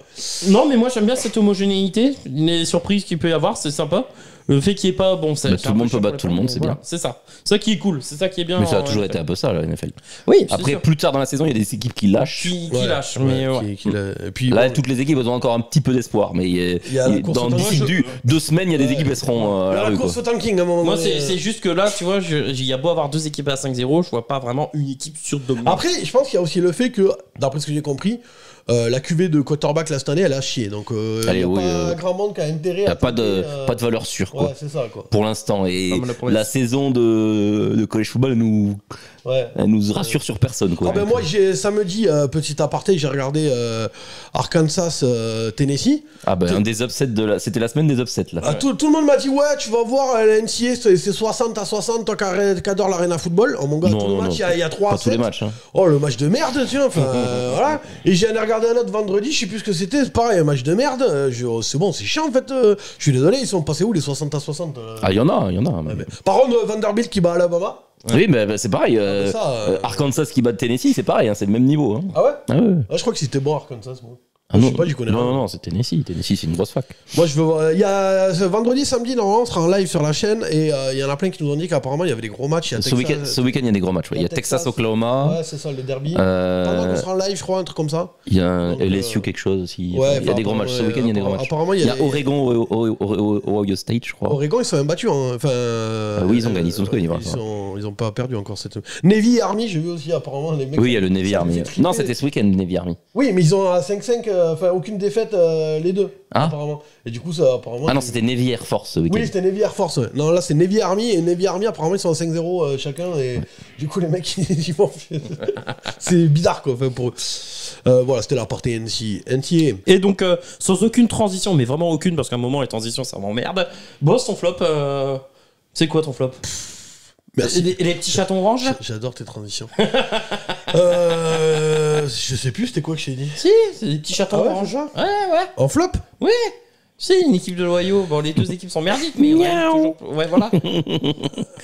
Non, mais moi j'aime bien cette homogénéité, les surprises qu'il peut y avoir, c'est sympa. Le fait qu'il n'y ait pas. Bon, tout le monde peut battre tout le monde, c'est bien. C'est ça. C'est ça qui est cool, c'est ça qui est bien. Mais ça a toujours été un peu ça, la NFL. Oui, après, plus tard dans la saison, il y a des équipes qui lâchent. Qui lâchent, mais ouais. Et puis, là, toutes les équipes elles ont encore un petit peu d'espoir, mais dans d'ici 2 semaines, il y a des équipes qui seront à la rue. Course au tanking à un moment moi, donné. c'est juste que là, tu vois, il y a beau avoir 2 équipes à 5-0, je vois pas vraiment une équipe surdominante. Après, je pense qu'il y a aussi le fait que, d'après ce que j'ai compris, la QV de quarterback là cette année, elle a chié. Donc, il n'y a pas grand monde qui a intérêt. Il n'y a pas de valeur sûre, quoi. Ouais, c'est ça, quoi. Pour l'instant. Et la saison de college football elle nous rassure sur personne, quoi. Ah ben moi, samedi, petit aparté, j'ai regardé Arkansas Tennessee. Ah ben un des upsets c'était la semaine des upsets là. Ah, tout le monde m'a dit ouais, tu vas voir la NCA, c'est 60-60, toi qui adore l'Arena Football. Oh mon gars, tout le match, il y a 3 pas tous les matchs. Hein. Oh, le match de merde, tu vois. Enfin, voilà. Et j'ai allé regarder un autre vendredi, je sais plus ce que c'était, c'est pareil, un match de merde. C'est bon, c'est chiant en fait. Je suis désolé, ils sont passés où les 60-60 Ah, il y en a. Par contre, Vanderbilt qui bat Alabama. Oui, mais c'est pareil. Arkansas qui bat Tennessee, c'est pareil, hein, c'est le même niveau. Hein. Ah ouais, ah, je crois que c'était bon Arkansas, moi. Ah non, je sais pas, j'y connais rien. Non, c'est Tennessee. Tennessee, c'est une grosse fac. Moi, je veux voir. Il y a vendredi, samedi, normalement, on sera en live sur la chaîne et il y en a plein qui nous ont dit qu'apparemment il y avait des gros matchs. Ce week-end, il y a des gros matchs. Il y a Texas-Oklahoma. Ouais, c'est ça, le derby. Pendant qu'on sera en live, je crois, un truc comme ça. Il y a un LSU quelque chose aussi. Ouais, il y a des gros matchs. Ce week-end, il y a des gros matchs. Apparemment, il y a Oregon, Ohio State, je crois. Oregon, ils sont imbattus. Enfin, oui, ils ont gagné. Ils ont pas perdu encore cette. Navy et Army, j'ai vu aussi apparemment les mecs. Oui, il y a le Navy Army. Non, c'était ce week-end, Navy Army. Oui, mais ils ont à 5-5, enfin, aucune défaite. Les deux, apparemment. Et du coup, ça, apparemment. Ah non, c'était Navy Air Force ce week-end. Oui, c'était Navy Air Force. Ouais. Non, là, c'est Navy Army. Et Navy Army, apparemment, ils sont à 5-0 chacun. Et du coup, les mecs, ils vont. C'est bizarre, quoi. Enfin, pour eux. Voilà, c'était la partie NCA. Et donc, sans aucune transition, mais vraiment aucune, parce qu'à un moment, les transitions, ça m'emmerde. Boss, ton flop, c'est quoi ton flop? Merci. Les petits chatons orange là. J'adore tes transitions. Je sais plus, c'était quoi que je t'ai dit? Si, c'est des petits chatons orange. Ouais. En flop? Oui. C'est une équipe de loyaux. Bon, les deux équipes sont merdiques, mais on a toujours... Ouais, voilà.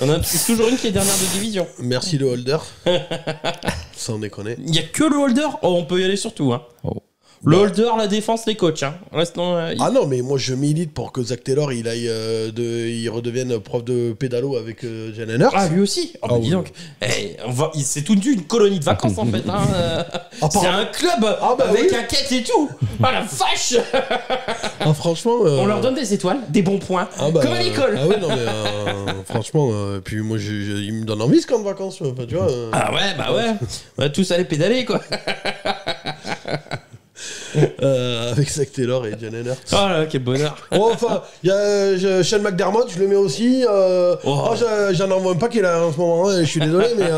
On a toujours une qui est dernière de division. Merci le holder. Sans déconner. Il y a que le holder. Oh, on peut y aller sur tout. Hein. Oh. Le holder, la défense, les coachs. Hein. Restons, Ah non, mais moi je milite pour que Zach Taylor il redevienne prof de pédalo avec Jalen Hurts. Ah, lui aussi. Oh, bah, dis donc. Hey, c'est tout une colonie de vacances en fait. Hein. C'est un club avec un quête et tout. Ah la vache. Ah, franchement. On leur donne des étoiles, des bons points. Comme à l'école. Ah oui, non, mais franchement, puis moi il me donne envie ce camp de vacances. Enfin, tu vois, Ah ouais, bah ouais. On va tous aller pédaler quoi. avec Zach Taylor et Jalen Hurts. Oh là, quel bonheur. Oh, enfin, il y a Sean McDermott, je le mets aussi. J'en envoie pas qu'il a en ce moment, hein, je suis désolé, mais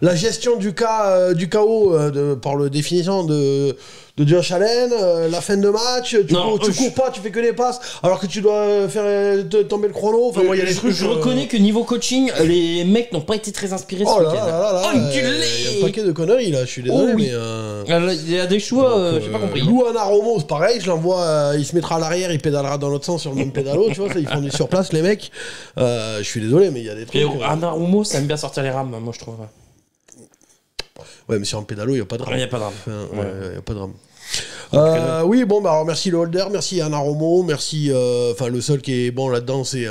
la gestion du chaos par le définition de Josh Allen, la fin de match, tu cours pas, tu fais que des passes, alors que tu dois faire tomber le chrono. Enfin, moi, il y a des trucs. Je reconnais que niveau coaching, les mecs n'ont pas été très inspirés ce week-end. Il y a un paquet de conneries là, je suis désolé, mais. Il y a des choix, j'ai pas compris. Lou Anaromo, c'est pareil, je l'envoie, il se mettra à l'arrière, il pédalera dans l'autre sens sur le même pédalo, tu vois, ça, ils font du sur place, les mecs. Je suis désolé, mais il y a des trucs. Anaromo, ça aime bien sortir les rames, moi je trouve. Ouais, mais sur un pédalo, il n'y a pas de drame. Il n'y a pas de drame. Il n'y a pas de drame. Oui, bon, bah alors merci le holder, merci Anaromo, merci. Enfin, le seul qui est bon là-dedans, c'est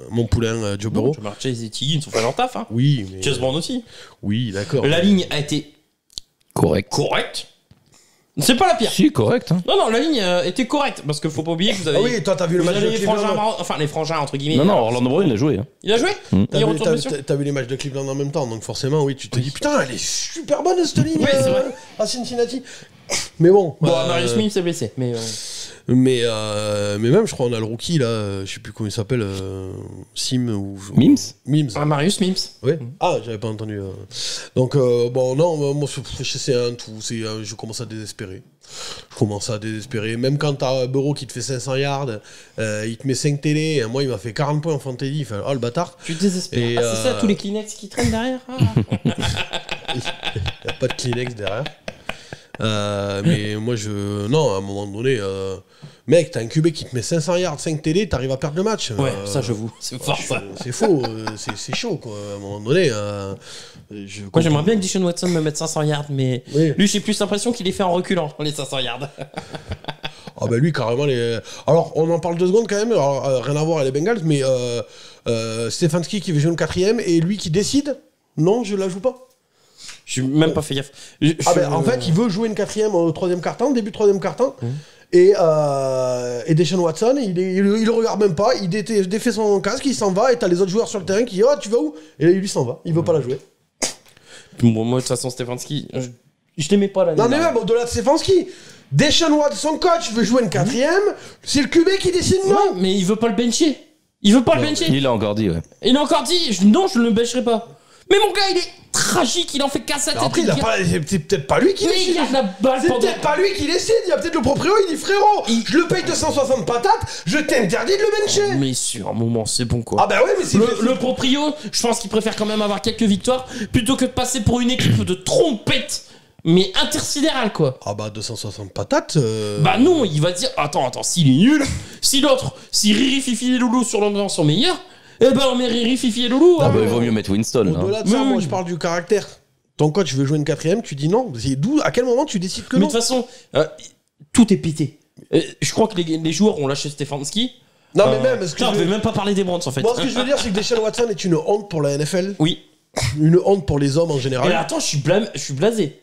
mon poulain Joe Burrow. Chase et Tiggy, ils sont fait leur taf. Hein. Oui, mais. Chase Brown aussi. Oui, d'accord. La ligne a été. Correcte. C'est pas la pire. Si, correct. Hein. Non, la ligne était correcte. Parce qu'il faut pas oublier que vous avez. Ah oui, toi, t'as vu le match de Cleveland. Enfin, les frangins, entre guillemets. Non, Orlando Brown, il a joué. Hein. Il a joué T'as vu les matchs de Cleveland en même temps, donc forcément, oui, tu te dis, putain, elle est super bonne cette ligne c'est vrai. À Cincinnati. Mais bon. Marius Smith s'est blessé. Mais même, je crois, on a le rookie là, je sais plus comment il s'appelle, Mims. Ah, Marius Mims. Oui. Ah, j'avais pas entendu. Donc, bon, non, moi, c'est un tout. Je commence à désespérer. Même quand t'as Burrow qui te fait 500 yards, il te met 5 télé, moi, il m'a fait 40 points en fantasy. Il fait, oh, le bâtard. Tu désespères. C'est ça, tous les Kleenex qui traînent derrière. Il n'y a pas de Kleenex derrière. Mais moi, non, à un moment donné, mec, t'as un QB qui te met 500 yards, 5 TD, t'arrives à perdre le match. Ouais, ça, j'avoue. C'est fort, ça. C'est faux, c'est chaud, quoi. À un moment donné. Moi, j'aimerais bien que Deshaun Watson me mette 500 yards, mais lui, j'ai plus l'impression qu'il les fait en reculant, les 500 yards. Ah, bah lui, carrément, Alors, on en parle 2 secondes quand même, alors, rien à voir avec les Bengals, mais Stefanski qui veut jouer le 4ème et lui qui décide, non, je la joue pas. Je suis même pas fait gaffe. En fait, il veut jouer une 4ème au 3ème quart-temps, début 3ème quart-temps. Et Deshaun Watson, il le regarde même pas, il défait son casque, il s'en va, et t'as les autres joueurs sur le terrain qui disent oh, tu vas où? Et lui s'en va, il veut pas la jouer. Bon, moi, de toute façon, Stefanski, je l'aimais pas là. Non, mais même au-delà de Stefanski, Deshaun Watson, son coach, veut jouer une 4ème, c'est le QB qui décide non. Ouais, mais il veut pas le bencher. Il Il l'a encore dit, ouais. Il a encore dit non, je ne le bencherai pas. Mais mon gars, il est tragique, il en fait qu'à sa tête. Après, c'est peut-être pas lui qui décide. Il garde la balle. C'est peut-être pas lui qui décide. Il y a peut-être le proprio, il dit frérot, je le paye 260 patates, je t'interdis de le bencher. Mais sur un moment, c'est bon quoi. Ah bah ouais, mais c'est le proprio, je pense qu'il préfère quand même avoir quelques victoires plutôt que de passer pour une équipe de trompette. Mais intersidéral quoi. Ah bah 260 patates. Bah non, il va dire attends, s'il est nul, si Riri, Fifi et Loulou sur l'ambiance sont meilleurs. Eh ben on met Riri, Fifi et Loulou. Ah bah il vaut mieux mettre Winston. Au-delà de ça, moi je parle du caractère. Ton coach veut jouer une 4ème, tu dis non. À quel moment tu décides que non? Mais de toute façon, tout est pété. Je crois que les joueurs ont lâché Stefanski. Non mais même. On veut même pas parler des Browns en fait. Moi ce que je veux dire c'est que Deshaun Watson est une honte pour la NFL. Oui. Une honte pour les hommes en général. Et attends, je suis blasé.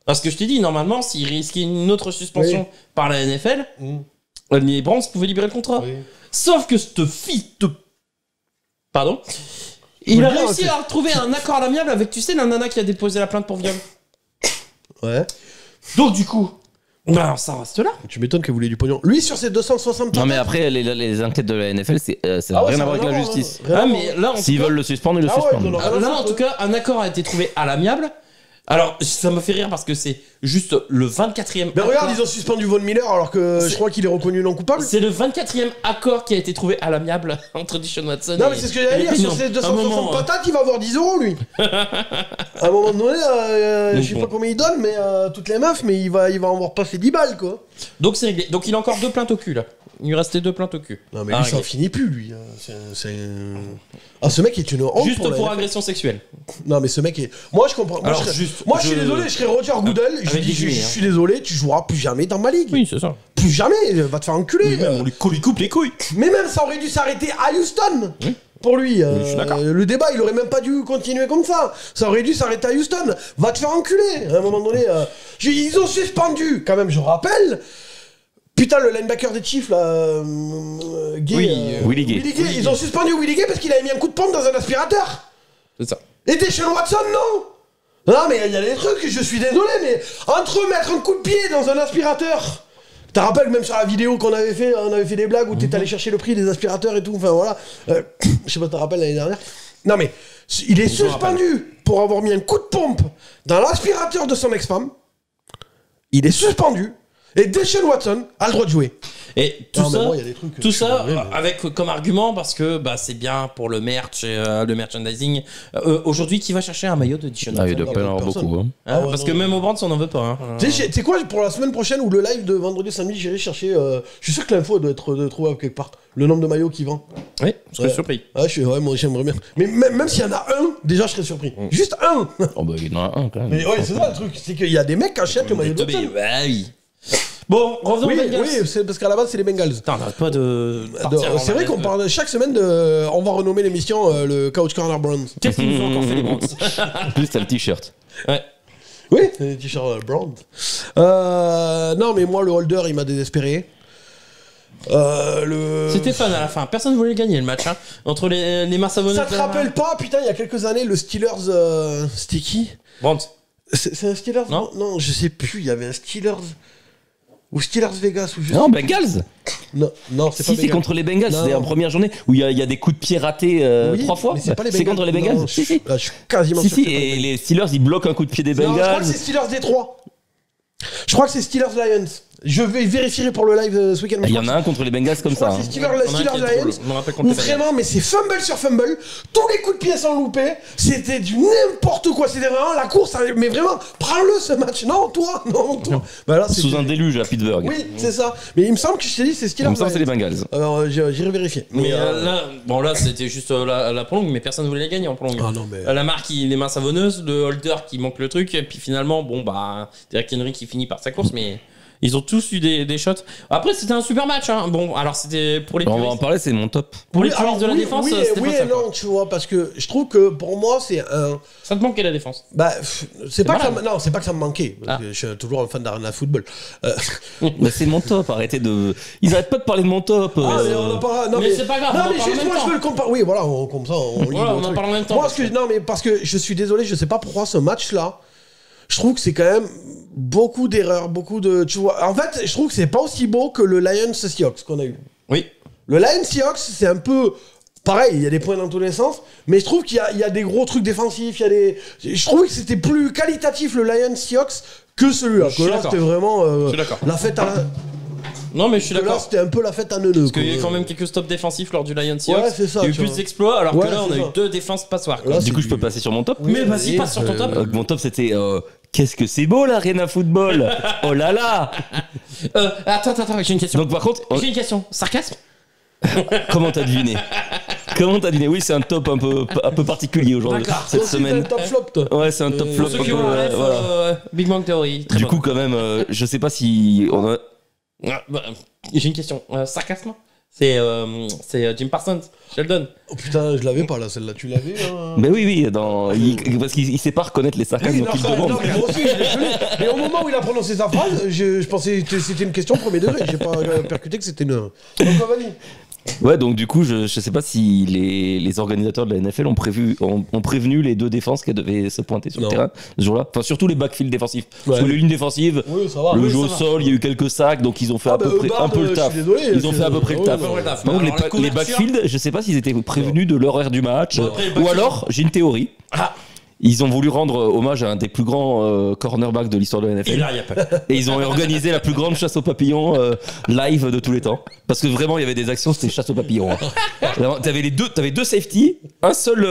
Parce que je t'ai dit, normalement, s'il risquait une autre suspension par la NFL, les Browns pouvaient libérer le contrat. Oui. Sauf que ce fils de... Pardon. Il a réussi à trouver un accord à l'amiable avec, tu sais, la nana qui a déposé la plainte pour viol. Ouais. Donc du coup, bah ça reste là. Tu m'étonnes qu'elle voulait du pognon. Lui sur ses 260. Non mais après les enquêtes de la NFL, ça n'a rien à voir avec la justice. Mais là, s'ils veulent le suspendre, ils le suspendent. Là, en tout cas, un accord a été trouvé à l'amiable. Alors, ça me fait rire parce que c'est juste le 24e. Mais regarde, ils ont suspendu Von Miller alors que je crois qu'il est reconnu non coupable. C'est le 24e accord qui a été trouvé à l'amiable entre Dishon Watson. Non, mais c'est ce que j'allais dire. Sur ces 260 patates, il va avoir 10 €, lui. À un moment donné, je sais pas combien il donne, mais toutes les meufs, mais il va en avoir passé 10 balles, quoi. Donc, c'est réglé. Donc, il a encore 2 plaintes au cul, là. Il lui restait 2 plaintes au cul. Non, mais lui, ça en finit plus, lui. Ce mec est une honte. Juste pour agression sexuelle. Non, mais ce mec est. Moi, je comprends. Alors, moi, je suis désolé, je serais Roger Goodell. Je suis désolé, tu joueras plus jamais dans ma ligue. Oui, c'est ça. Plus jamais, va te faire enculer. On lui coupe les couilles. Mais même, ça aurait dû s'arrêter à Houston. Oui. Pour lui, je suis d'accord. Le débat, il aurait même pas dû continuer comme ça. Ça aurait dû s'arrêter à Houston. Va te faire enculer. À un moment donné, ils ont suspendu, quand même, je rappelle. Putain, le linebacker des Chiefs, là, Willie Gay. Ils ont suspendu Willie Gay parce qu'il avait mis un coup de pompe dans un aspirateur. C'est ça. Et Deshaun Watson, non. Non, mais il y a des trucs, je suis désolé, mais entre mettre un coup de pied dans un aspirateur. Tu te rappelles même sur la vidéo qu'on avait fait, on avait fait des blagues où t'es allé chercher le prix des aspirateurs et tout, enfin voilà. Je sais pas si tu te rappelles l'année dernière. Non mais, il est suspendu pour avoir mis un coup de pompe dans l'aspirateur de son ex-femme. Il est suspendu. Et Deshaun Watson a le droit de jouer. Et tout ça avec comme argument parce que bah, c'est bien pour le merch, le merchandising. Aujourd'hui, qui va chercher un maillot de Deshaun Watson? Il doit pas en avoir beaucoup. Hein. Parce que même au Brands, on n'en veut pas. Hein. Tu sais quoi, pour la semaine prochaine ou le live de vendredi samedi, j'irai chercher. Je suis sûr que l'info doit être trouvable quelque part. Le nombre de maillots qu'il vend. Oui, je serais surpris. Moi j'aimerais bien. Mais même s'il y en a un, déjà je serais surpris. Juste un. Oh bah il y en a un quand même. Mais ouais, c'est ça le truc, c'est qu'il y a des mecs qui achètent le maillot de Watson. Bah oui. Bon, revenons aux Bengals. Oui, c'est parce qu'à la base, c'est les Bengals. Putain, on n'arrête pas de. C'est vrai qu'on parle chaque semaine de. On va renommer l'émission le Couch Corner Browns. Qu'est-ce qu'ils nous ont encore fait les Browns? En plus, t'as le t-shirt. Ouais. Oui, le t-shirt Browns. Non, mais moi, le holder, il m'a désespéré. C'était fun à la fin. Personne ne voulait gagner le match. Hein. Entre les mains savonneuses. Ça te rappelle pas, putain, il y a quelques années, le Steelers. C'était qui? Browns. C'est un Steelers? Non, je sais plus. Il y avait un Steelers. Ou Steelers Vegas ou Non, Bengals. Non, c'est pas Bengals. C'est contre les Bengals. C'était en première journée où il y a des coups de pied ratés 3 fois. C'est contre les Bengals. Je suis quasiment sûr. Et les Steelers, ils bloquent un coup de pied des Bengals. Je crois que c'est Steelers Détroit. Je crois que c'est Steelers Lions. Je vais vérifier pour le live ce week-end. Il y en a un contre les Bengals comme ça. C'est Steelers Lions. Où vraiment, mais c'est fumble sur fumble. Tous les coups de pied sont loupés. C'était du n'importe quoi. C'était vraiment la course. Mais vraiment, prends-le ce match. Non, toi. Bah là, sous un déluge à Pittsburgh. Oui, c'est ça. Mais il me semble que je t'ai dit, c'est Steelers Lions. Il me semble que c'est les Bengals. Alors, j'irai vérifier. Mais là, c'était juste la prolongue, mais personne ne voulait la gagner en prolongue. Ah non, mais. La marque, les mains savonneuses, le holder qui manque le truc. Et puis finalement, Derrick Henry qui finit par sa course, mais. Ils ont tous eu des shots. Après, c'était un super match. Hein. Bon, alors c'était pour les puristes. On va en parler, c'est mon top. Pour les puristes de la défense, c'était oui pas ça. Oui et non, tu vois, parce que je trouve que pour moi, c'est un. Ça te manquait la défense. Bah, c'est pas que ça me manquait. Je suis toujours un fan d'Arena Football. Bah, c'est mon top. Arrêtez de. Ils arrêtent pas de parler de mon top. Mais on en parle. Non, mais c'est pas grave. Non, mais juste moi, je veux le comparer. Oui, voilà, comme ça, on lit. Voilà, on en parle en même temps. Moi, non, mais parce que je suis désolé, je sais pas pourquoi ce match-là. Je trouve que c'est quand même beaucoup d'erreurs, beaucoup de... Tu vois, en fait, je trouve que c'est pas aussi beau que le Lions-Seahawks qu'on a eu. Oui. Le Lions-Seahawks, c'est un peu... Pareil, il y a des points dans tous les sens, mais je trouve qu'il y a des gros trucs défensifs, il y a des... Je trouve que c'était plus qualitatif, le Lions-Seahawks, que celui-là. Que là, c'était vraiment la fête à la... Non, mais je suis d'accord. Là, c'était un peu la fête à neuneux. Parce qu'il y a eu quand même quelques stops défensifs lors du Lions Seahawks. Ouais, c'est ça. Il y a eu plus d'exploits, alors que là, on a eu 2 défenses passoires. Du coup, je peux passer sur mon top. Mais vas-y, passe sur ton top. Mon top, c'était... Qu'est-ce que c'est beau l'Arena Football. Oh là là. Attends, j'ai une question. Donc par contre... J'ai une question. Sarcasme. Comment t'as deviné? Oui, c'est un top un peu particulier aujourd'hui, cette semaine. C'est un top flop, toi. Ouais, c'est un top flop. Pour ceux qui ont un rêve, Big Bang Theory. Du coup, quand même, je sais pas si... J'ai une question. Sarcasme? C'est Jim Parsons, Sheldon. Oh putain, je l'avais pas là, celle-là, tu l'avais Mais oui, parce qu'il sait pas reconnaître les sarcasmes donc il demande. Non, mais moi aussi, mais au moment où il a prononcé sa phrase, je pensais que c'était une question premier degré. J'ai pas percuté que c'était une. Donc, vas-y. Ouais, donc du coup, je sais pas si les organisateurs de la NFL ont prévenu les 2 défenses qui devaient se pointer sur le terrain ce jour-là. Enfin, surtout les backfield défensifs. Parce que les lignes défensives, le jeu au sol, il y a eu quelques sacs, donc ils ont fait à peu près un peu le taf. Ils ont fait à peu près le taf. Donc les backfield, je sais pas s'ils étaient prévenus de l'horaire du match. Ou alors, j'ai une théorie. Ils ont voulu rendre hommage à un des plus grands cornerbacks de l'histoire de la NFL. Et là, il y a pas. Et ils ont organisé la plus grande chasse aux papillons live de tous les temps. Parce que vraiment, il y avait des actions, c'était chasse aux papillons. Hein. T'avais deux safety, un seul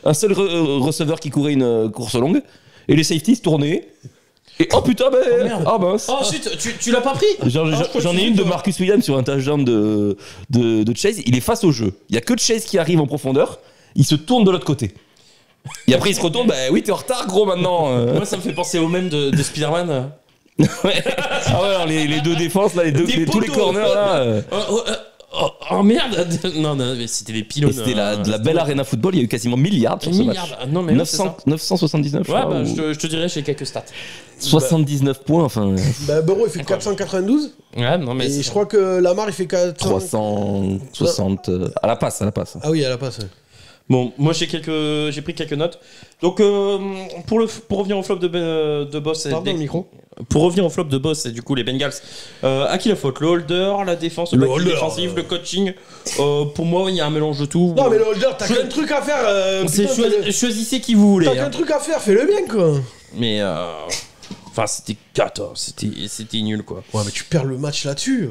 receveur qui courait une course longue, et les safeties se tournaient. Et oh putain, mince. Oh, ensuite, tu l'as pas pris? J'en ai une de Marcus Williams sur un touchdown de Chase. Il est face au jeu. Il y a que Chase qui arrive en profondeur. Il se tourne de l'autre côté. Et après, il se retourne. Bah oui, t'es en retard, gros, maintenant. Moi, ça me fait penser au même de Spider-Man. Ouais. Ah ouais, alors les deux défenses, là, tous les corners, là. Oh merde. Non, mais c'était des pylônes. C'était de la belle arena football. Il y a eu quasiment milliards sur ce match. Non, mais 979, je ouais, crois. Je te dirais, j'ai quelques stats. 79 points, enfin. Burrow, il fait 492. Ouais, non, mais. Et je crois que Lamar, il fait 360 à la passe. Ah oui, à la passe. Ouais. Bon, moi j'ai pris quelques notes. Donc pour revenir au flop de boss, Pardon, le micro. Pour revenir au flop de boss, et du coup les Bengals, à qui la faute? Le holder, la défense, le backfield défensif, le coaching. Pour moi, il y a un mélange de tout. Non, mais le holder, t'as qu'un truc à faire. Choisissez qui vous voulez. T'as qu'un truc à faire, fais-le bien, quoi. Mais enfin, c'était 14, c'était nul, quoi. Ouais, mais tu perds le match là-dessus,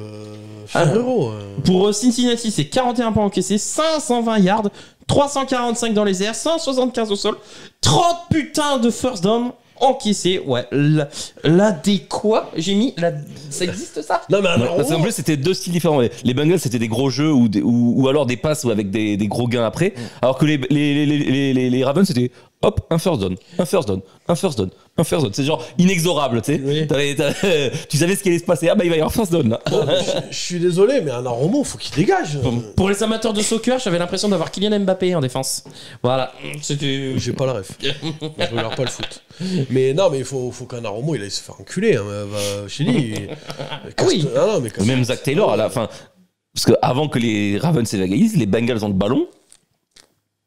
frérot. Pour Cincinnati, c'est 41 points encaissés, 520 yards, 345 dans les airs, 175 au sol, 30 putains de first down encaissés. Ouais, l'adéquat, j'ai mis. Ça existe, ça? Non, mais parce qu'en plus, c'était deux styles différents. Les Bengals, c'était des gros jeux ou alors des passes avec des gros gains après. Alors que les Ravens, c'était hop, un first down. C'est genre inexorable, tu sais. Oui. Tu savais ce qui allait se passer. Ah bah il va y avoir first down là. Bon, je suis désolé, mais un Romo, faut qu'il dégage. Pour les amateurs de soccer, j'avais l'impression d'avoir Kylian Mbappé en défense. Voilà. C'était. J'ai pas la ref. Je regarde pas le foot. Mais non, mais il faut qu'un Romo, il aille se faire enculer. Hein. Chez lui. Oui. Non, mais même Zach Taylor à la fin. Parce qu'avant que les Ravens s'évanouissent, les Bengals ont le ballon.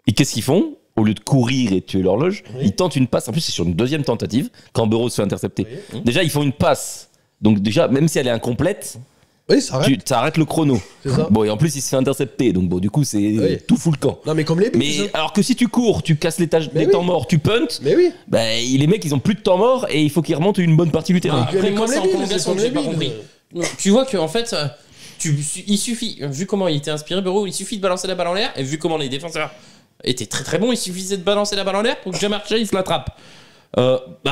Et qu'est-ce qu'ils font? Au lieu de courir et tuer l'horloge, ils tentent une passe. En plus, c'est sur une deuxième tentative, quand Burrow se fait intercepter. Oui. Déjà, ils font une passe. Donc déjà, même si elle est incomplète, oui, ça arrêtes le chrono. C'est ça. Bon, et en plus, il se fait intercepter. Donc bon, du coup, c'est tout fout le camp. Non, mais comme les buts. Mais alors que si tu cours, tu casses les temps morts, tu punts. Mais oui. Bah, les mecs, ils ont plus de temps mort et il faut qu'ils remontent une bonne partie du terrain. Après, moi, c'est en prolongation que j'ai pas compris. Tu vois qu'en fait, il suffit, vu comment il était inspiré, Burrow, il suffit de balancer la balle en l'air, et vu comment les défenseurs étaient très très bons, il suffisait de balancer la balle en l'air pour que Jamar Chase l'attrape.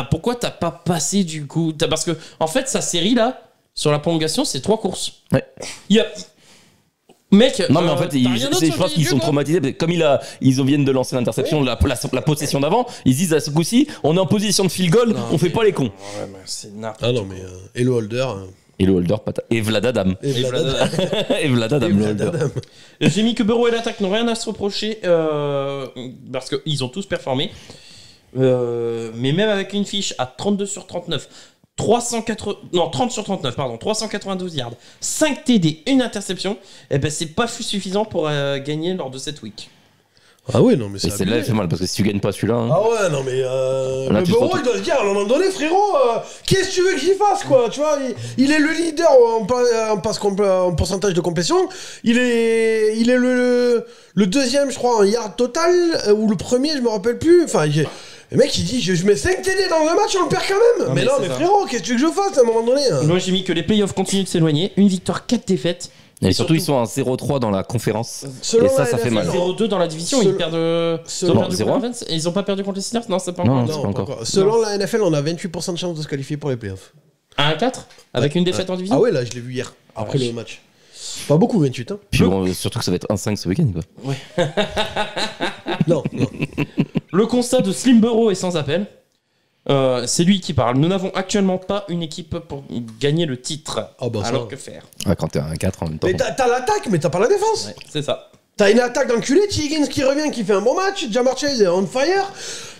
Pourquoi t'as pas passé du coup? Parce que, en fait, sa série là, sur la prolongation, c'est 3 courses. Ouais. Mec, non mais en fait, je pense qu'ils sont traumatisés. Comme ils viennent de lancer l'interception, la possession d'avant, ils se disent à ce coup-ci, on est en position de field goal, on fait pas les cons. Ouais, mais c'est n'importe quoi. Ah non, mais et le holder. Et le holder, et Vlad Adam. Et Vlad Adam, le holder. J'ai mis que Burrow et l'attaque n'ont rien à se reprocher parce qu'ils ont tous performé. Mais même avec une fiche à 32 sur 39, 30 sur 39, pardon, 392 yards, 5 TD, une interception, et ben c'est pas suffisant pour gagner lors de cette week. Ah oui, non, mais c'est. Et celle-là, elle fait mal parce que si tu gagnes pas celui-là. Hein, ah ouais, non, mais. Le Burrow, il doit se dire à un moment donné, frérot, qu'est-ce que tu veux que j'y fasse, quoi? Tu vois, il est le leader en pourcentage de complétion. Il est le deuxième, je crois, en yard total, ou le premier, je me rappelle plus. Enfin, le mec, il dit, je mets 5 TD dans un match, on le perd quand même. Non, mais non, mais frérot, qu'est-ce que tu veux que je fasse à un moment donné? Moi, j'ai mis que les playoffs continuent de s'éloigner. Une victoire, 4 défaites. Et surtout, ils sont à 0-3 dans la conférence. Selon et ça fait mal. 0-2 dans la division, ils perdent. Et ils ont pas perdu contre les Steelers? Non, c'est pas encore. Non, pas encore. Selon la NFL, on a 28% de chance de se qualifier pour les playoffs. À 1-4 avec une défaite en division? Ah ouais, là, je l'ai vu hier, après le match. Pas beaucoup, 28. Hein. Puis surtout que ça va être 1-5 ce week-end, quoi. Ouais. Non. Le constat de Slim Burrow est sans appel. C'est lui qui parle. Nous n'avons actuellement pas une équipe pour gagner le titre. Alors que faire? Ah, quand t'es à 1-4 en même temps. Mais t'as l'attaque, mais t'as pas la défense. Ouais, c'est ça. T'as une attaque d'enculé, Higgins qui revient, qui fait un bon match, Jamar Chase est on fire.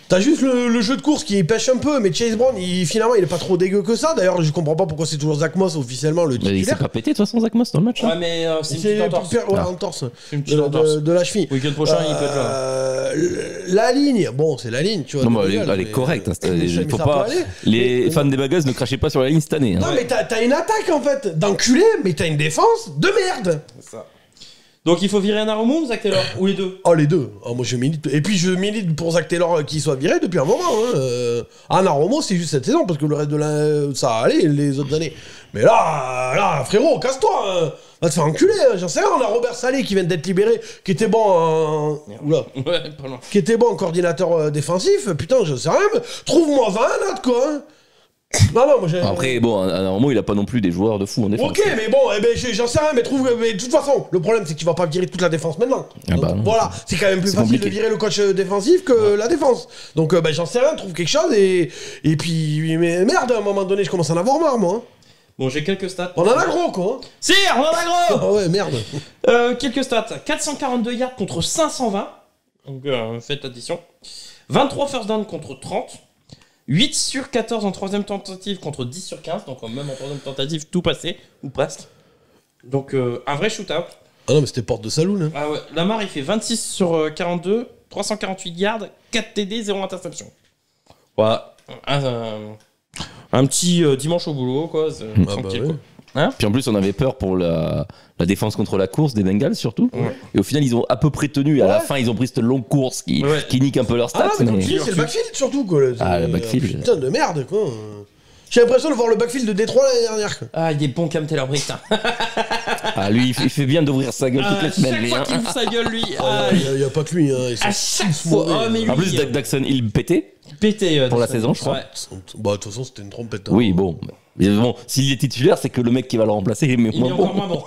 T'as juste le jeu de course qui pêche un peu, mais Chase Brown, finalement, il est pas trop dégueu que ça. D'ailleurs, je comprends pas pourquoi c'est toujours Zach Moss officiellement le titulaire. Il s'est pas pété de toute façon, Zach Moss, dans le match. Ouais, mais c'est une petite entorse. C'est une petite entorse. De la cheville. Week-end prochain, il peut être là. La ligne, bon, c'est la ligne, tu vois. Non, elle est correcte. Il faut pas. Les fans des Bengals ne crachez pas sur la ligne cette année. Non, mais t'as une attaque en fait d'enculé, mais t'as une défense de merde. C'est ça. Donc il faut virer Anarumo ou Zach Taylor? Ou les deux? Oh, les deux. Oh, moi, je milite. Et puis, je milite pour Zach Taylor qu'il soit viré depuis un moment. Anarumo, c'est juste cette saison, parce que le reste de ça a allé les autres années. Mais là, frérot, casse-toi. Va te faire enculer. J'en sais rien. On a Robert Saleh qui vient d'être libéré, qui était bon en... Oula. Ouais, pas loin. Qui était bon en coordinateur défensif. Putain, je sais rien. Mais trouve-moi 20 là, quoi. Non, moi j'ai... Après, bon, à un moment, il a pas non plus des joueurs de fou en défense. Ok, mais bon, j'en sais rien, mais de toute façon, le problème c'est que tu vas pas virer toute la défense maintenant. Ah bah, Donc, voilà, c'est quand même plus c'est facile compliqué. de virer le coach défensif que la défense. Donc j'en sais rien, trouve quelque chose et puis, mais merde, à un moment donné, je commence à en avoir marre, moi. Bon, j'ai quelques stats. On en a gros, quoi. Si, on en a gros. Ah ouais, merde. Quelques stats. 442 yards contre 520. Donc, faites addition. 23 first down contre 30. 8 sur 14 en troisième tentative contre 10 sur 15. Donc, même en troisième tentative, tout passé. Ou presque. Donc, un vrai shootout. Ah non, mais c'était porte de saloon. Hein. Ah ouais. Lamar, il fait 26 sur 42. 348 yards. 4 TD, 0 interception. Voilà. Un petit dimanche au boulot, quoi. C'est tranquille, ouais. quoi. Hein? Puis en plus, on avait peur pour la défense contre la course des Bengals, surtout. Ouais. Et au final, ils ont à peu près tenu. Et à la Ouais. fin, ils ont pris cette longue course qui nique un peu leur stats. Ah non, mais comme mais- tu dis, c'est le backfield surtout, quoi. Ah, le backfield. Putain de merde, quoi. J'ai l'impression de voir le backfield de Détroit l'année dernière, quoi. Ah, il est bon Cam Taylor Britt. Ah, lui, il fait bien d'ouvrir sa gueule toutes les semaines. Chaque lui, fois hein. qu'il ouvre sa gueule, lui. Il y a pas que lui, hein. Ils sont À chaque tous fois. mauvais, Oh, mais lui, En plus, Daxon, il pétait. pété Pour la Dawson. saison, je crois. Ouais. Bah, de toute façon, c'était une trompette. Hein. Oui, bon. Mais bon, s'il est titulaire, c'est que le mec qui va le remplacer est Il est moins encore bon. moins bon.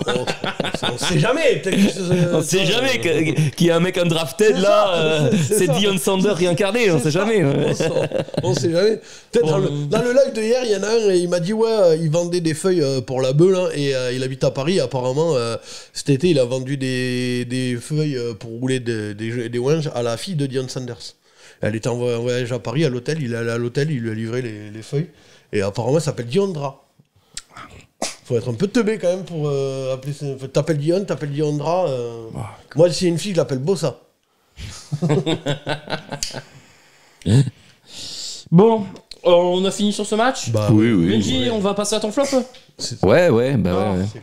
On sait jamais. Peut-être que On sait jamais qu'il y a un mec undrafted C'est là, ça, c'est c'est ça. Deion Sanders réincarné, on sait jamais. On sait jamais. Peut-être dans le live de hier, il y en a un et il m'a dit ouais, il vendait des feuilles pour la bœuf là, et il habite à Paris. Apparemment, cet été, il a vendu des feuilles pour rouler des ouinges à la fille de Deion Sanders. Elle était en voyage à Paris à l'hôtel. Il est allé à l'hôtel, il lui a livré les feuilles. Et apparemment, ça s'appelle Diondra. Faut être un peu teubé quand même pour appeler ça. T'appelles Diondra. Moi, si c'est une fille, je l'appelle Bossa. Bon, on a fini sur ce match. Bah, Oui. Benji, on va passer à ton flop. Ouais. C'est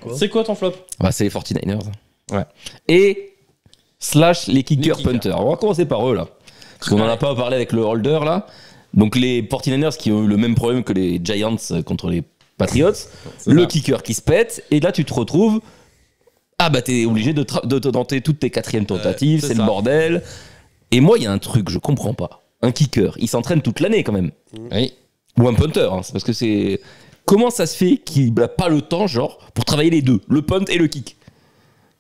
quoi C'est quoi ton flop? Bah, c'est les 49ers. Ouais. Et slash les kickers kickers. punters. On va commencer par eux là. Parce qu'on en a pas parlé avec le holder là. Donc les 49ers qui ont eu le même problème que les Giants contre les Patriots. Le kicker qui se pète. Et là tu te retrouves. Ah bah t'es obligé de tenter toutes tes quatrièmes tentatives. c'est C'est ça. le bordel. Et moi il y a un truc je comprends pas. Un kicker, il s'entraîne toute l'année quand même. Oui. Ou un punter, hein, c'est parce que c'est... Comment ça se fait qu'il n'a pas le temps, genre, pour travailler les deux, le punt et le kick?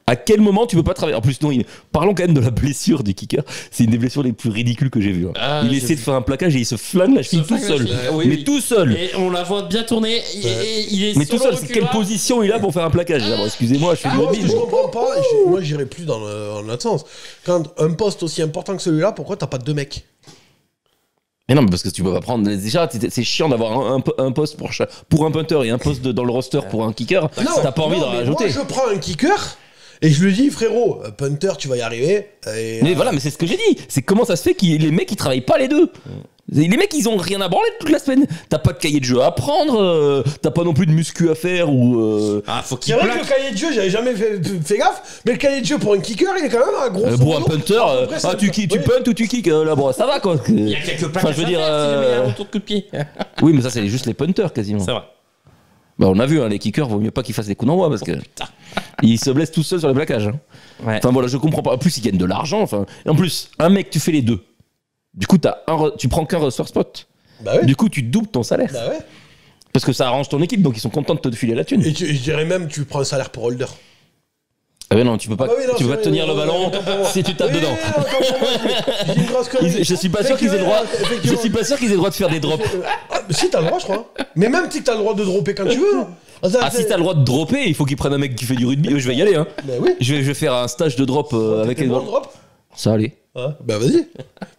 À quel moment tu peux pas travailler? En plus, non, parlons quand même de la blessure du kicker. C'est une des blessures les plus ridicules que j'ai vues. Hein. Ah, Il j'ai essaie de vu. faire un plaquage et il se flingue la cheville tout seul. Mais tout seul. Et on la voit bien tourner. Et il est Mais sur tout le seul, c'est quelle reculoir. position il a pour faire un plaquage là? Bon, excusez-moi, je suis Moi, ce que mobile. je comprends pas, moi j'irais plus dans l'autre sens. Quand un poste aussi important que celui-là, pourquoi t'as pas deux mecs? Mais non, mais parce que tu peux pas prendre. Déjà, c'est chiant d'avoir un poste pour un punter et un poste dans le roster pour un kicker. T'as pas envie de mais rajouter. Moi, je prends un kicker et je lui dis, frérot, punter, tu vas y arriver. Et, Mais voilà, mais c'est ce que j'ai dit. C'est comment ça se fait que les mecs ils travaillent pas les deux. Les mecs ils ont rien à branler toute la semaine. T'as pas de cahier de jeu à apprendre, t'as pas non plus de muscu à faire ou. Ah, faut C'est qu'il vrai plaque. que le cahier de jeu, j'avais jamais fait gaffe, mais le cahier de jeu pour un kicker, il est quand même un gros. Pour un punter, tu puntes ou tu kicks là, bon, ça va quoi. Il y a quelques plaques Enfin, je veux dire, si jamais il y a un retour de coup de pied. Oui, mais ça c'est juste les punters quasiment. C'est vrai. Bah, on a vu, hein, les kickers, vaut mieux pas qu'ils fassent des coups d'envoi parce que ils se blessent tout seuls sur les plaquages. Hein. Ouais. Enfin voilà, je comprends pas. En plus, ils gagnent de l'argent. Enfin, et en plus, un mec, tu fais les deux. Du coup, tu prends qu'un receveur spot. Bah ouais. Du coup, tu doubles ton salaire. Bah ouais. Parce que ça arrange ton équipe, donc ils sont contents de te filer la thune. Et je dirais même, tu prends un salaire pour holder. Ah ouais, non, tu peux pas, Ah bah oui, non, tu peux c'est pas vrai, tenir le ballon si tu tapes Oui, dedans. non, attends, pour moi, j'ai une grosse connerie. Je suis pas sûr qu'ils aient le droit. Je suis pas sûr qu'ils aient le droit de faire des drops. Si, t'as le droit, je crois. Mais même si t'as le droit de dropper quand tu veux. hein. Ah, si t'as le droit de dropper, il faut qu'ils prennent un mec qui fait du rugby. Je vais y aller, hein. Bah oui. Je vais faire un stage de drop avec les Bon, ballons. drop. Ça allait. Hein bah vas-y.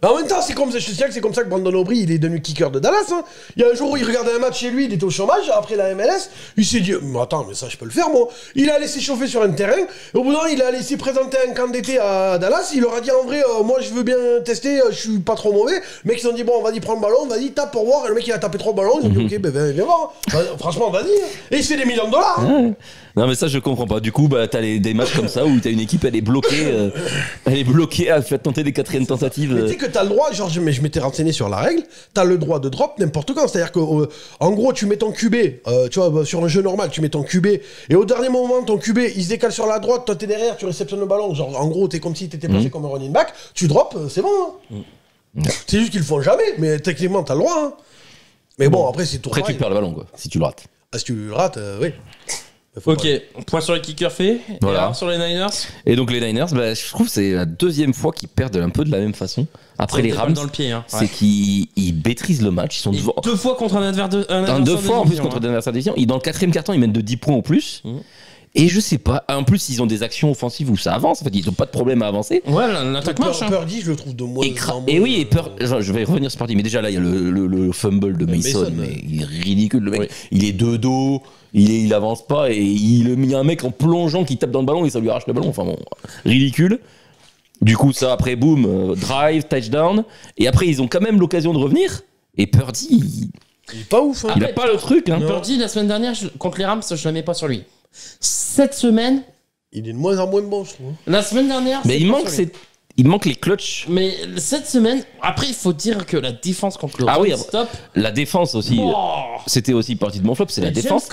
Mais en même temps, c'est comme ça que Brandon Aubrey, il est devenu kicker de Dallas. Hein. Il y a un jour où il regardait un match chez lui, il était au chômage, après la MLS, il s'est dit, mais attends, mais ça je peux le faire moi. Il a laissé chauffer sur un terrain, et au bout d'un moment, il a laissé présenter un camp d'été à Dallas, il leur a dit en vrai, moi je veux bien tester, je suis pas trop mauvais. Les mecs ils ont dit, bon, vas-y, prends le ballon, vas-y, tape pour voir. Et le mec il a tapé 3 ballons, ils ont dit, ok, ben viens voir. Franchement, vas-y. Et il se fait des millions de dollars. Hein. Non mais ça je comprends pas. Du coup bah t'as des matchs comme ça où t'as une équipe elle est bloquée à faire tenter des 4e tentatives. Mais tu sais que t'as le droit, genre je m'étais renseigné sur la règle, t'as le droit de drop n'importe quand. C'est-à-dire que en gros tu mets ton QB, tu vois sur un jeu normal tu mets ton QB et au dernier moment ton QB il se décale sur la droite, toi t'es derrière, tu réceptionnes le ballon. Genre en gros t'es comme si t'étais passé comme un running back, tu drop, c'est bon. Hein. C'est juste qu'ils le font jamais, mais techniquement t'as le droit. Hein. Mais bon après c'est tout. Après tu perds le ballon quoi, si tu le rates. Ah si tu le rates, oui. Ok, point sur les kickers fait. Voilà. Et alors sur les Niners. Et donc les Niners, bah, je trouve que c'est la 2e fois qu'ils perdent un peu de la même façon. Après les Rams, dans le pied, hein. c'est qu'ils maîtrisent le match. Ils sont devant. 2 fois contre un adversaire Deux fois en plus contre un adversaire de division. Et dans le 4e quart-temps, ils mènent de 10 points en plus. Et je sais pas, en plus ils ont des actions offensives où ça avance, en fait ils ont pas de problème à avancer. Ouais, l'attaque marche. Purdy, je le trouve de moins en moins. Et oui, je vais revenir sur Purdy, mais déjà là il y a le fumble de Mason, mais il est ridicule le mec. Oui. Il est de dos, il avance pas et il y a un mec en plongeant qui tape dans le ballon et ça lui arrache le ballon, enfin bon, ridicule. Du coup ça après boum, drive, touchdown, et après ils ont quand même l'occasion de revenir, et Purdy il est pas ouf. Hein. Il a pas le truc. Hein. Purdy la semaine dernière contre les Rams, je la mets pas sur lui. Cette semaine, il est de moins en moins bon, je trouve. La semaine dernière, mais il manque les clutches. Mais cette semaine, après, il faut dire que la défense contre le stop. La défense aussi, c'était aussi partie de mon flop, c'est la défense.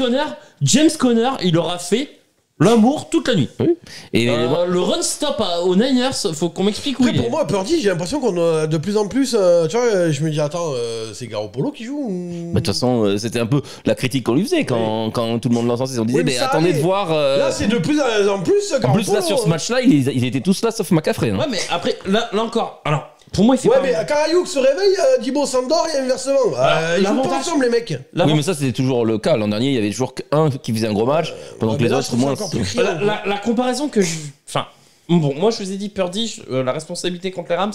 James Conner, il aura fait l'amour toute la nuit. Oui. Et le run stop aux Niners, faut qu'on m'explique où il est. Pour moi, Purdy, j'ai l'impression qu'on a de plus en plus. Tu vois, je me dis, attends, c'est Garoppolo qui joue ou... De toute façon, c'était un peu la critique qu'on lui faisait quand tout le monde l'encensait. On disait, mais attendez de voir. Là, c'est de plus en plus. Garoppolo, en plus, là, sur ce match-là, ils étaient tous là sauf McCaffrey. Hein. Ouais, mais après, là encore. Alors. Pour moi, il fait ouais, mais quand Ayuk se réveille, Dibo s'endort et inversement. Ils jouent pas ensemble, les mecs. Oui, mais ça, c'était toujours le cas. L'an dernier, il y avait toujours qu'un qui faisait un gros match, pendant que les autres, moins. La comparaison que je. Enfin, bon, moi, je vous ai dit, Purdy, la responsabilité contre les Rams,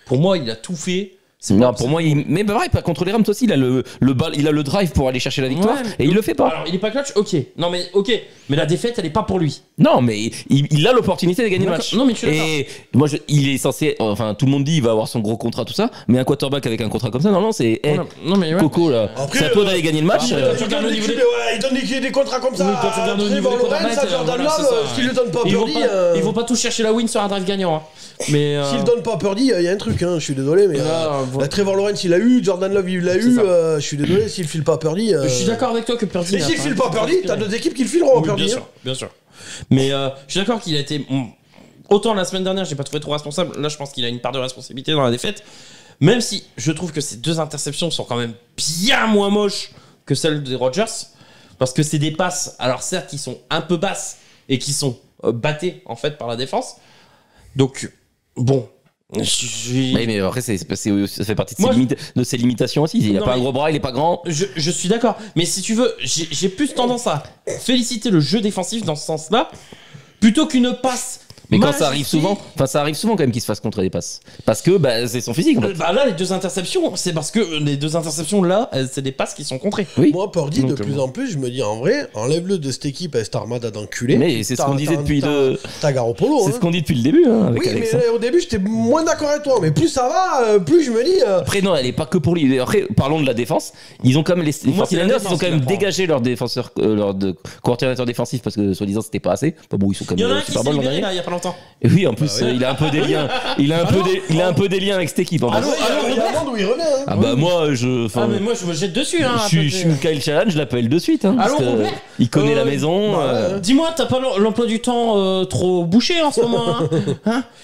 pour moi, il a tout fait. Non, pour moi, mais pareil, pas contre les Rams aussi, il a le drive pour aller chercher la victoire, et il le fait pas. Alors, il est pas clutch, ok. Non, mais ok. Mais la défaite, elle est pas pour lui. Non, mais il a l'opportunité de gagner le match. Non, mais je suis et moi, il est censé. Enfin, tout le monde dit il va avoir son gros contrat, tout ça. Mais un quarterback avec un contrat comme ça, non, c'est. Non, mais ouais. Coco, là. C'est à toi d'aller gagner le match. Il donne des contrats comme ça. Quand tu regardes au niveau des quarterbacks, Jordan Love, s'il le donne pas Purdy. Ils vont pas tous chercher la win sur un drive gagnant. Mais s'il donne pas Purdy, il y a un truc, je suis désolé, mais Trevor Lawrence il l'a eu, Jordan Love il l'a eu, je suis désolé, s'il file pas Purdy. Je suis d'accord avec toi que Purdy. Et s'il file pas Purdy, t'as deux équipes qui le fileront Purdy. Bien sûr. Mais je suis d'accord qu'il a été. Autant la semaine dernière, j'ai pas trouvé trop responsable, là je pense qu'il a une part de responsabilité dans la défaite. Même si je trouve que ces 2 interceptions sont quand même bien moins moches que celles des Rodgers. Parce que c'est des passes, alors certes, qui sont un peu basses et qui sont battées en fait par la défense. Donc. Bon. Oui, mais après, ça fait partie de ses limitations aussi. Il n'a pas un gros bras, il est pas grand. Je suis d'accord. Mais si tu veux, j'ai plus tendance à féliciter le jeu défensif dans ce sens-là, plutôt qu'une passe. Mais quand ça arrive souvent, ça arrive souvent quand même qu'il se fasse contrer des passes. Parce que c'est son physique. En fait. Là, les 2 interceptions, c'est parce que les 2 interceptions là, c'est des passes qui sont contrées. Oui. Moi, Purdy, de plus en plus, je me dis en vrai, enlève-le de cette équipe à cette armada d'enculés. Mais c'est ce qu'on disait depuis T'as Garoppolo. C'est ce qu'on dit depuis le début. Avec oui, Alex, mais au début, j'étais moins d'accord avec toi. Mais plus ça va, plus je me dis. Après, non, elle est pas que pour lui. Après, parlons de la défense. Ils ont quand même les 49ers, ils ont quand même dégagé leur défenseur, leur coordinateur défensif parce que soi-disant c'était pas assez. Pas bon, ils sont quand même. Il y en a un qui s'est libéré là, il y a pas longtemps. Oui, en plus, il a un peu des liens. Il a un peu des liens avec cette équipe. En fait. Il y a un monde où il revient. Ah bah moi, mais moi, je me jette dessus. Je suis Kyle Challenge, je l'appelle de suite. Il connaît la maison. Dis-moi, t'as pas l'emploi du temps trop bouché en ce moment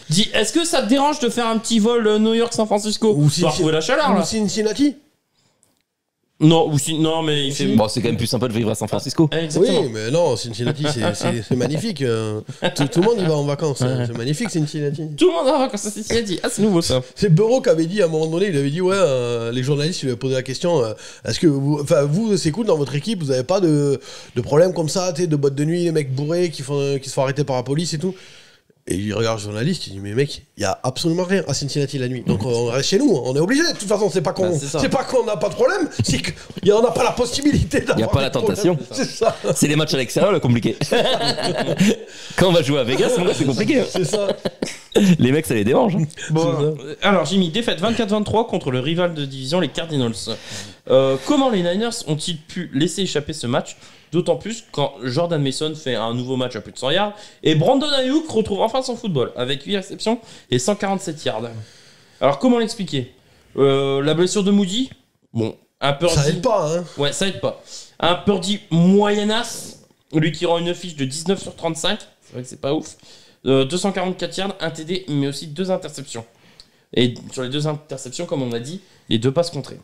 Dis, est-ce que ça te dérange de faire un petit vol New York-San Francisco pour retrouver la chaleur là ou Cincinnati? Non, mais il fait. Bon, c'est quand même plus sympa de vivre à San Francisco. Exactement. Oui, mais non, Cincinnati, c'est magnifique. Tout le monde y va en vacances. C'est magnifique, Cincinnati. Tout le monde va en vacances à Cincinnati. Ah, c'est nouveau ça. C'est Bureau qui avait dit à un moment donné, il avait dit les journalistes lui avaient posé la question est-ce que vous, c'est cool dans votre équipe, vous avez pas de problème comme ça, de boîte de nuit, les mecs bourrés qui se font arrêter par la police et tout. Et il regarde le journaliste, il dit mais mec, il y a absolument rien à Cincinnati la nuit. Donc on reste chez nous, on est obligé. De toute façon, c'est pas qu'on n'a pas de problème, c'est qu'on n'a pas la possibilité d'avoir. Il n'y a pas la tentation. C'est ça. C'est les matchs à l'extérieur le compliqué. Quand on va jouer à Vegas, c'est compliqué. C'est ça. Les mecs, ça les dérange. Bon, alors Jimmy, défaite 24-23 contre le rival de division, les Cardinals. Comment les Niners ont-ils pu laisser échapper ce match? D'autant plus quand Jordan Mason fait un nouveau match à plus de 100 yards et Brandon Ayuk retrouve enfin son football avec 8 réceptions et 147 yards. Alors comment l'expliquer? La blessure de Moody, bon, un Purdy. Ça aide pas, hein. Ouais, ça aide pas. Un Purdy moyennasse, lui qui rend une fiche de 19 sur 35, c'est vrai que c'est pas ouf. 244 yards, un TD, mais aussi 2 interceptions. Et sur les 2 interceptions, comme on a dit, les 2 passes contrées.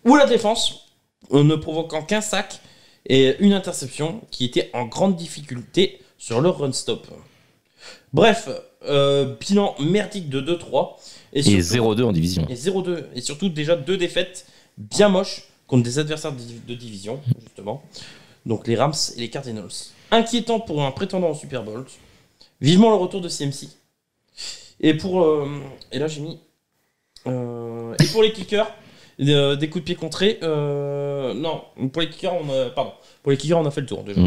Ou la défense, ne provoquant qu'un sac et une interception qui était en grande difficulté sur le run-stop. Bref, bilan merdique de 2-3. Et 0-2 en division. Et 0-2. Et surtout déjà 2 défaites bien moches contre des adversaires de division, justement. Donc les Rams et les Cardinals. Inquiétant pour un prétendant au Super Bowl. Vivement le retour de CMC. Et là j'ai mis... et pour les kickers... des coups de pied contrés. Non, pour les kickers, on a fait le tour déjà.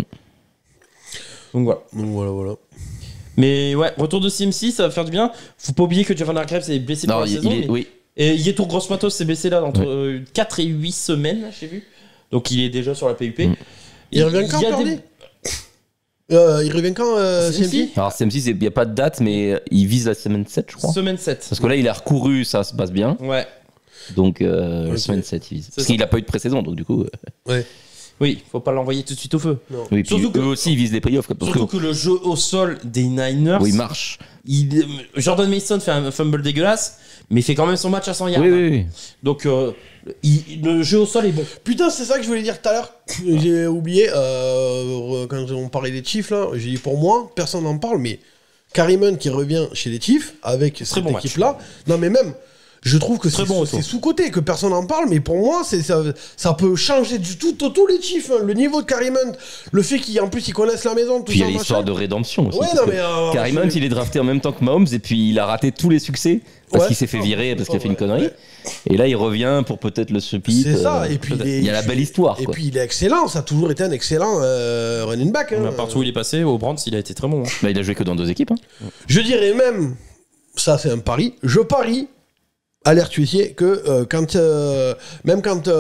Donc voilà. Mais ouais, retour de CMC, ça va faire du bien. Faut pas oublier que Javon Hargrave s'est blessé pour la saison. Oui. Et Yetur Gross-Matos s'est blessé là entre 4 et 8 semaines, j'ai vu. Donc il est déjà sur la PUP. Il revient quand, Purdy il revient quand, CMC? Alors CMC, il n'y a pas de date, mais il vise la semaine 7, je crois. Semaine 7. Parce que là, il a recouru, ça se passe bien. Ouais. Donc, semaine 7, il vise. Parce qu'il n'a pas eu de pré-saison, donc du coup. Ouais. Oui, faut pas l'envoyer tout de suite au feu. Non. Oui, puis eux aussi, ils visent les playoffs. Surtout que le jeu au sol des Niners. Oui, marche. Jordan Mason fait un fumble dégueulasse, mais il fait quand même son match à 100 yards. Oui. Donc, le jeu au sol est bon. Putain, c'est ça que je voulais dire tout à l'heure. J'ai oublié, quand on parlait des Chiefs, là, j'ai dit pour moi, personne n'en parle, mais Carryman qui revient chez les Chiefs avec cette équipe-là. Non, mais même. Je trouve que c'est sous-côté, que personne n'en parle, mais pour moi, ça peut changer du tout, tous les Chiefs. Hein. Le niveau de Carryman, le fait qu'en plus ils connaissent la maison, tout puis ça. Puis il y a l'histoire de rédemption aussi. Ouais, non, mais Carryman, il est drafté en même temps que Mahomes, et puis il a raté tous les succès, parce qu'il s'est fait virer, parce qu'il a fait une connerie. Et là, il revient pour peut-être le split. C'est ça, et puis il y a la belle histoire. Et puis il est excellent, ça a toujours été un excellent running back. Hein. Partout où il est passé, au Brands, il a été très bon. Hein. Bah, il a joué que dans 2 équipes. Hein. Je dirais même, ça c'est un pari, je parie. Alerte huissier que même quand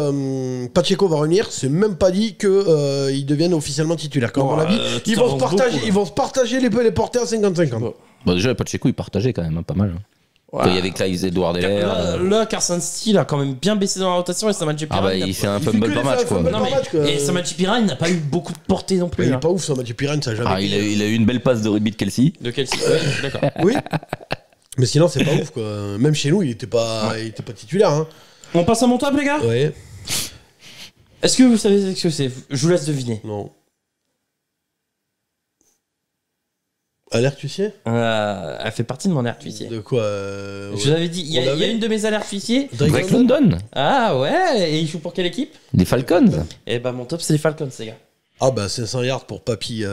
Pacheco va revenir, c'est même pas dit que il devienne officiellement titulaire. Comme on l'a dit, ils vont se partager les portées à 50-50. Bon, déjà Pacheco il partageait quand même pas mal. Ouais. Il y avait Clyde Edwards-Helaire. Là, Carson Steele a quand même bien baissé dans la rotation et Samaje Perine. Ah bah il fait un fumble par match quoi. Et Samaje Perine n'a pas eu beaucoup de portée non plus. Il est pas ouf Samaje Perine, ça a jamais. Il a eu une belle passe de rugby de Kelsey. D'accord. Oui. Mais sinon, c'est pas ouf, quoi. Même chez nous, il était pas titulaire. Hein. On passe à mon top, les gars ? Ouais. Est-ce que vous savez ce que c'est ? Je vous laisse deviner. Non. Alerte huissier ? Elle fait partie de mon alerte huissier. De quoi Je vous avais dit, il y a une de mes alertes huissiers. Drake London. Ah ouais, et il joue pour quelle équipe ? Les Falcons. Eh ben, mon top, c'est les Falcons, les gars. Ah bah, 500 yards pour Papy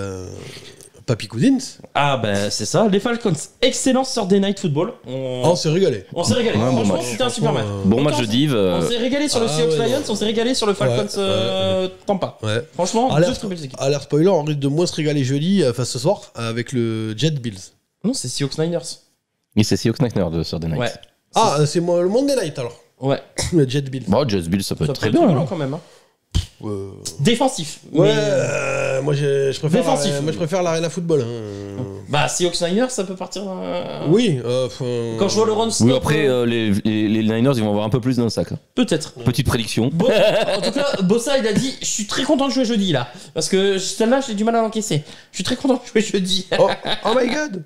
Cousins. Ah bah c'est ça, les Falcons. Excellent Sunday Night Football. On s'est régalé. Franchement, c'était un super match. Bon match de div. On s'est régalé sur le Seahawks Lions, on s'est régalé sur le Falcons Tampa. Ouais. Franchement, deux très belles équipes. Alerte spoiler, on risque de moins se régaler jeudi, ce soir, avec le Jet Bills. Non, c'est Seahawks Niners. Oui, c'est Seahawks Niners de Sunday Night. Ouais. Ah, c'est le Monday Night alors. Ouais. Le Jet Bills. Bon, Jet Bills, ça peut être très bien quand même. Défensif. Ouais, moi je préfère défensif. Moi je préfère l'Arena Football. Hein. Bah Seahawks Niners, ça peut partir. Oui. Quand je vois le run stop. Oui, après les Niners, ils vont avoir un peu plus d'un sac. Peut-être. Petite prédiction. En tout cas, Bossa il a dit, je suis très content de jouer jeudi là, parce que celle-là j'ai du mal à l'encaisser. Je suis très content de jouer jeudi. Oh my god.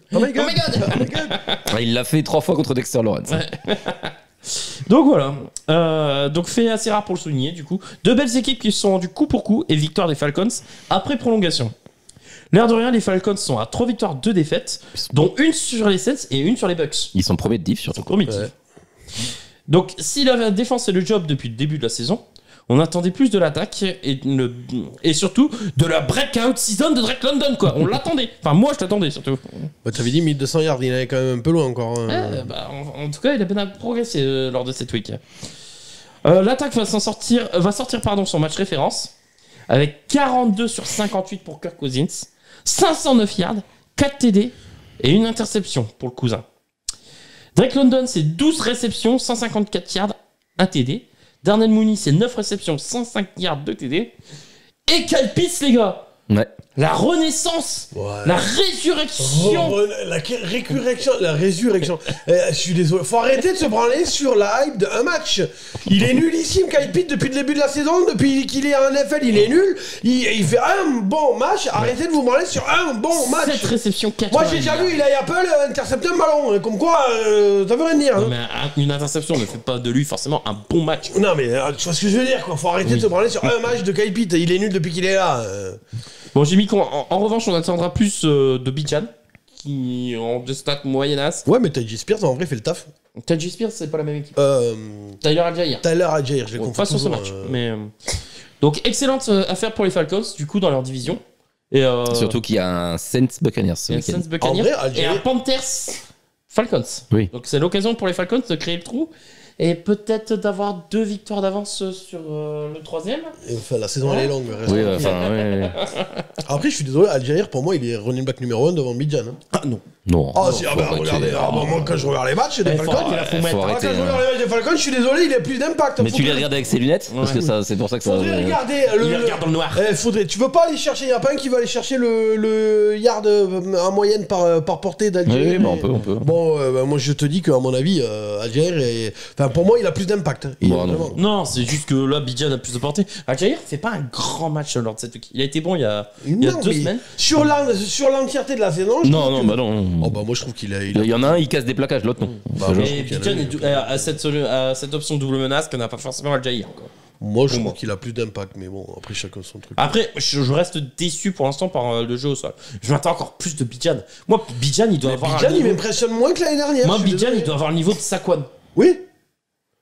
Il l'a fait 3 fois contre Dexter Lawrence. Ouais. Donc voilà, donc fait assez rare pour le souligner du coup. 2 belles équipes qui sont du coup pour coup et victoire des Falcons après prolongation. L'air de rien, les Falcons sont à 3 victoires, 2 défaites, dont une sur les Saints et une sur les Bucks. Ils sont premiers de diff surtout. Donc si la défense est le job depuis le début de la saison, On attendait plus de l'attaque et surtout de la breakout season de Drake London, quoi. On l'attendait. Enfin, moi, je l'attendais surtout. Bah, t'avais dit 1200 yards, il est quand même un peu loin encore. En tout cas, il a bien progressé lors de cette week. L'attaque va sortir son match référence avec 42 sur 58 pour Kirk Cousins, 509 yards, 4 TD et une interception pour le cousin. Drake London, c'est 12 réceptions, 154 yards, 1 TD. Darnell Mooney, c'est 9 réceptions, 105 yards, 2 TD. Et Kyle Pitts, les gars. Ouais. La renaissance, la résurrection. La résurrection. Je suis désolé. Faut arrêter de se branler sur la hype d'un match. Il est nullissime, Kyle Pitts, depuis le début de la saison. Depuis qu'il est en NFL, il est nul. Il fait un bon match. Arrêtez de vous branler sur un bon match. 7 réceptions, 4. Moi, j'ai déjà vu, il a Apple intercepté un ballon. Comme quoi, ça veut rien dire. Non, mais une interception ne fait pas de lui forcément un bon match. Non, mais tu vois ce que je veux dire, quoi. Faut arrêter de se branler sur un match de Kyle Pitts. Il est nul depuis qu'il est là. Bon, j'ai mis en revanche, on attendra plus de Bijan, qui ont des stats moyennas. Ouais, mais Tajay Spears, en vrai, fait le taf. Tajay Spears, c'est pas la même équipe. Tyler Algier, je l'ai confondu. Pas sur ce match. Donc, excellente affaire pour les Falcons, du coup, dans leur division. Et surtout qu'il y a un Saints Buccaneers. Et un Panthers Falcons. Oui. Donc, c'est l'occasion pour les Falcons de créer le trou. Et peut-être d'avoir 2 victoires d'avance sur le 3e. Enfin, la saison elle est longue. Oui, ouais. Après, je suis désolé, Algier, pour moi, il est running back numéro 1 devant Bijan. Hein. Ah non. Non. Ah, si, regardez. Moi, quand je regarde les matchs des Falcons, quand je regarde les matchs des Falcons, je suis désolé, il a plus d'impact. Mais tu les regardes avec ses lunettes parce que ça, c'est pour ça que ça. Faudrait regarder il regarde dans le noir. Tu veux pas aller chercher, il y a pas un qui va aller chercher le yard en moyenne par portée d'Algier. Oui, mais on peut. Bon, moi, je te dis qu'à mon avis, Algier, enfin, pour moi, il a plus d'impact. Non, c'est juste que là, Bijan a plus de portée. Algier fait pas un grand match lors de cette week. Il a été bon il y a 2 semaines. Sur l'entièreté de la saison. Non. Oh bah moi je trouve qu'il a. Il y en a un, il casse des plaquages, l'autre non. Et Bijan a cette option double menace que n'a pas forcément Algier encore. Moi je trouve qu'il a plus d'impact, mais bon, après chacun son truc. Après, je reste déçu pour l'instant par le jeu au sol. Je m'attends encore plus de Bijan. Moi, Bijan, il doit avoir. Bijan, il m'impressionne moins que l'année dernière. Moi, Bijan, il doit avoir le niveau de Saquon. Oui.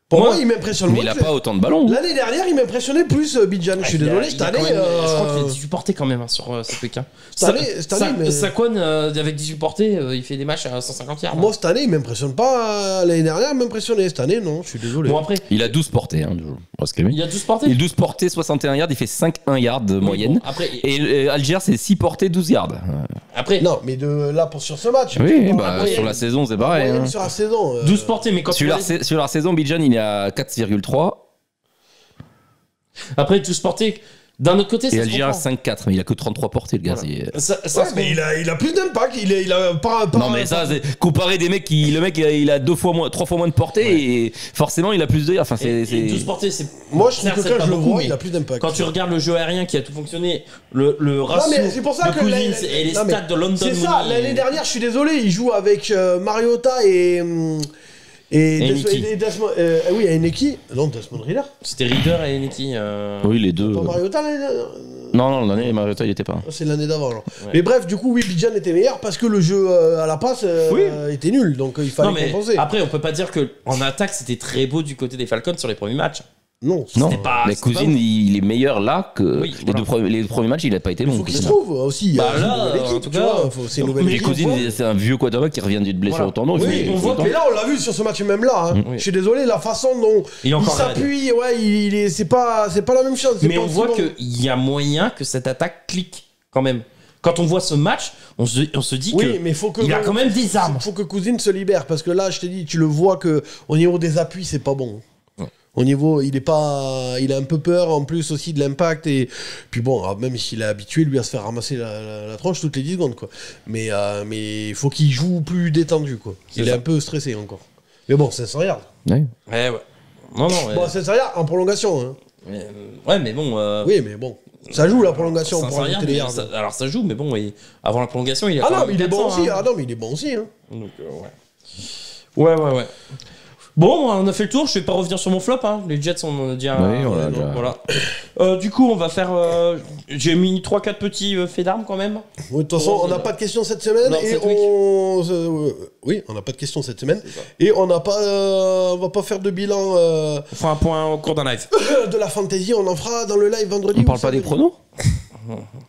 Pour moi, il m'impressionne moins. Mais il a pas autant de ballons. L'année dernière, il m'impressionnait plus, Bijan. Je suis désolé, cette année. Je crois qu'il a 18 portées quand même sur cette week. Cette année, Saquon, avec 18 portées, il fait des matchs à 150 yards. Moi, cette année, il m'impressionne pas. L'année dernière, il m'impressionnait. Cette année, non, je suis désolé. Bon, après. Il a 12 portées, Il a 12 portées. Il a 12 portées, 61 yards, il fait 5-1 yards de moyenne. Bon, après, et Algier, c'est 6 portées, 12 yards. Après. Non, mais là, sur ce match. Oui, sur la saison, c'est pareil. Sur la saison. 12 portées, mais quand sur la saison, Bijan, il est à 4,3. Après, 12 portées. D'un autre côté, et Algier 5-4, mais il a que 33 portées, le gars. Voilà. Mais il a plus d'impact. Il a pas. Non, mais ça, c'est comparé des mecs le mec, il a 3 fois moins de portée et forcément, il a plus de. Enfin, c'est. 12 portées, c'est. Moi, je trouve que quand je le vois, il a plus d'impact. Quand tu regardes le jeu aérien qui a tout fonctionné, le ratio de Cousins et les stats de London. C'est ça. L'année dernière, je suis désolé, il joue avec Mariota et Desmond, oui, et Eneki. Non, Desmond Reader. C'était Reader et Eneki. Oui, les deux. Pas Mariota l'année dernière. Non, l'année Mariota, il était pas. C'est l'année d'avant. Ouais. Mais bref, du coup, oui, Bijan était meilleur parce que le jeu à la passe était nul, donc il fallait compenser. Après, on peut pas dire que en attaque, c'était très beau du côté des Falcons sur les premiers matchs. Non, mais Cousins, il est meilleur là que les premiers matchs, il a pas été bon. Il faut qu'il se trouve aussi. Là, en tout cas, c'est une nouvelle équipe. Cousins, c'est un vieux quarterback qui revient d'une blessure au tendon. Oui, on voit, mais là, on l'a vu sur ce match même là. Je suis désolé, la façon dont il s'appuie, c'est pas la même chose. Mais on voit qu'il y a moyen que cette attaque clique quand même. Quand on voit ce match, on se dit qu'il a quand même des armes. Il faut que Cousins se libère parce que là, je te dis, tu le vois que au niveau des appuis, c'est pas bon. Au niveau, il a un peu peur en plus aussi de l'impact et puis bon, même s'il est habitué lui à se faire ramasser la tronche toutes les 10 secondes quoi. Mais il faut qu'il joue plus détendu quoi. Il est un peu stressé encore. Mais bon, 500 yards. Ouais. Non. Bon, 500 yards en prolongation. Hein. Ouais, mais bon. Oui, mais bon. Ça joue la prolongation pour rajouter les yards. Alors ça joue, mais bon, avant la prolongation, il a. Ah non, mais il est bon aussi. Ah non, mais il est bon aussi. Hein. Donc ouais. Bon, on a fait le tour, je vais pas revenir sur mon flop, hein. Les Jets on en a dit Oui, on l'a déjà. Voilà. Du coup, on va faire. J'ai mis 3-4 petits faits d'armes quand même. Oui, de toute façon, on n'a pas de questions cette semaine. Non, Et cette oui, on n'a pas de questions cette semaine. Et on n'a pas, on va pas faire de bilan On fera un point au cours d'un live. de la fantasy, on en fera dans le live vendredi. On parle pas des pronos?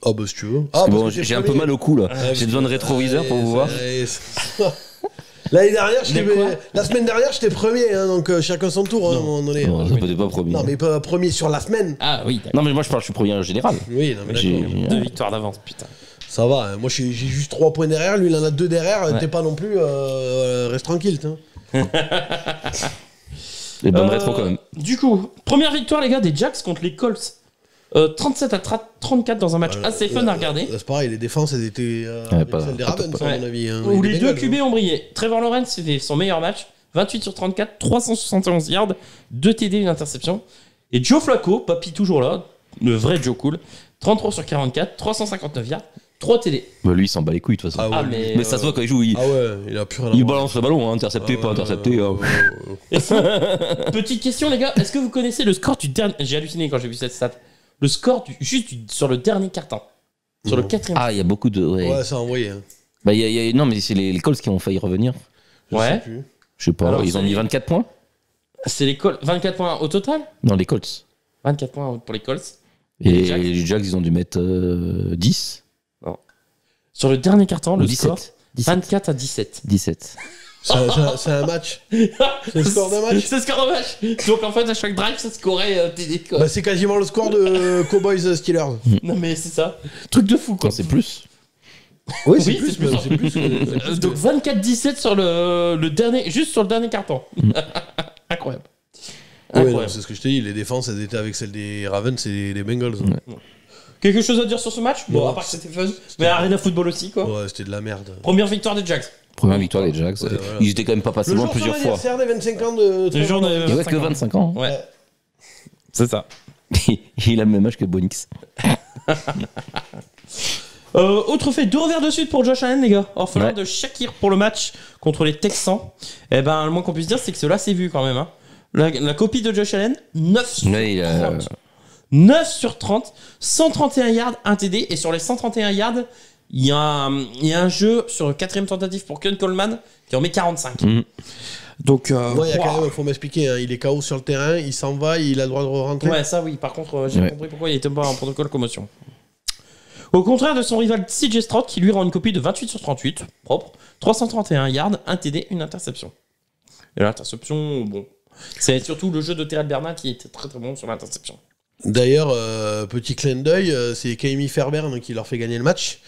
Ah bah si tu veux. Parce que parce bon, que j'ai un peu mal au cou là. J'ai besoin de rétroviseur pour vous voir. L'année dernière, quoi la semaine dernière, j'étais premier, hein, donc chacun son tour, hein, à un moment donné. Non, ça peut être pas premier. Non, mais pas premier sur la semaine. Ah oui, d'accord. Non, mais moi je suis premier en général. Oui, non, mais d'accord. 2 victoires d'avance, putain. Ça va, hein. Moi j'ai juste 3 points derrière, lui il en a 2 derrière, Ouais. t'es pas non plus. Reste tranquille, hein. Les bonnes rétro quand même. Du coup, première victoire, les gars, des Jacks contre les Colts. 37-34 dans un match assez fun à regarder. C'est pareil, les défenses elles étaient Ouais, pas- celles des pas Ravens, top. à mon avis. Hein. Où les deux Bengals, QB ont brillé. Trevor Lawrence, c'était son meilleur match. 28 sur 34, 371 yards, 2 TD, une interception. Et Joe Flacco, papy toujours là, le vrai Joe Cool, 33 sur 44, 359 yards, 3 TD. Bah, lui il s'en bat les couilles de toute façon. Ah ouais, mais Mais ça se voit quand il joue. Ah ouais, il a plus rien à Il voir. balance le ballon, hein, intercepté, pas intercepté. Et sinon, petite question, les gars, est-ce que vous connaissez le score du dernier. J'ai halluciné quand j'ai vu cette stat. Le score sur le dernier quart-temps. Sur le Non. quatrième. Ah, il y a beaucoup de. Ouais. Ouais, ça a envoyé. Hein. Bah, non, mais c'est les Colts qui ont failli revenir. Je Ouais. sais plus. Je sais pas, Alors, ils ont c'est- mis 24 points? C'est les Colts. 24 points au total. Non, les Colts. 24 points pour les Colts. Et les Jacks les Jacks, ils ont dû mettre 10 Sur le dernier quart-temps, ou le 17. score 24 à 17. 17. C'est un match. C'est le score d'un match. C'est le score d'un match. Donc en fait, à chaque drive, ça scorait TD quoi. Bah, c'est quasiment le score de Cowboys Steelers. Non mais c'est ça. Truc de fou quoi. Non, c'est plus. Oui, c'est plus, mais mais c'est plus. Donc 24-17 sur le dernier, juste sur le dernier carton. Incroyable. Ouais, Incroyable. non, c'est ce que je t'ai dit. Les défenses, elles étaient avec celles des Ravens et des Bengals. Ouais. Quelque chose à dire sur ce match? Bon, Non. à part que c'était fun. Mais Arena Football aussi quoi. Ouais, c'était de la merde. Première victoire des Jacks. Première victoire des Jacks. Ouais, voilà. Ils étaient quand même pas passés Le loin jour plusieurs de fois. l'anniversaire des 25 ans de. Le jour de- Il reste que 25 ans. Ouais. C'est ça. Il a le même âge que Bonix. Autre fait, 2 revers de suite pour Josh Allen, les gars. Orphelin Ouais. de Shakir pour le match contre les Texans. Et ben, le moins qu'on puisse dire, c'est que cela s'est vu quand même. Hein. La copie de Josh Allen, 9 sur Ouais, il a- 30. 9 sur 30, 131 yards, 1 TD. Et sur les 131 yards, il y a un jeu sur le 4ème tentative pour Ken Coleman qui en met 45. Mhm. Donc, Moi, il y a waouh. quand même, faut m'expliquer, hein, il est KO sur le terrain, il s'en va, il a le droit de rentrer. Ouais, ça oui. Par contre, j'ai Ouais. compris pourquoi il était pas en protocole commotion. Au contraire de son rival CJ Stroud qui lui rend une copie de 28 sur 38, propre, 331 yards, 1 TD, une interception. Et l'interception, bon, c'est surtout le jeu de Terrell Bernard qui était très très bon sur l'interception. D'ailleurs, petit clin d'œil, c'est Kami Fairbairn qui leur fait gagner le match.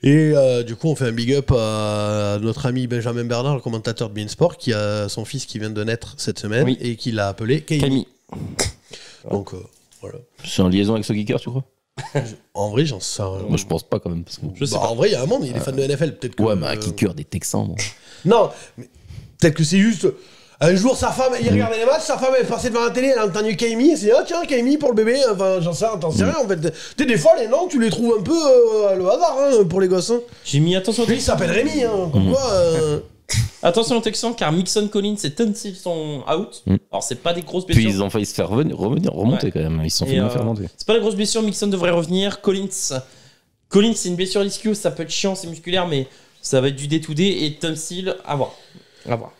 Et du coup, on fait un big up à notre ami Benjamin Bernard, le commentateur de Beansport, qui a son fils qui vient de naître cette semaine Oui. et qui l'a appelé Kami. Camille. Donc voilà. C'est en liaison avec ce kicker, tu crois? En vrai, j'en sais rien. Moi, je pense pas quand même. Parce que... Je sais Bah, pas. en vrai, il y a un monde, il est fan de NFL. Peut-être que, Ouais, mais un kicker des Texans, bon. Non, mais peut-être que c'est juste. Un jour, sa femme, il regardait les matchs, sa femme elle passait devant la télé, elle a entendu Kami, elle s'est dit, ah tiens, Kami pour le bébé, enfin, j'en sais rien, t'en sais rien en fait. Tu sais, des fois, les noms, tu les trouves un peu le hasard hein, pour les gosses. Hein. J'ai mis attention au Lui, il Texan. s'appelle Rémi, hein, pourquoi Attention au Texan car Mixon Collins et Tunsil sont out. Mm. Alors c'est pas des grosses Puis blessures. ils ont failli se faire remonter Ouais. quand même. Ils se sont Et, fait bien faire remonter. C'est pas des grosses blessures, Mixon devrait revenir. Collins c'est une blessure ischio, ça peut être chiant, c'est musculaire, mais ça va être du day-to-day. Et Tunsil, à voir. À voir.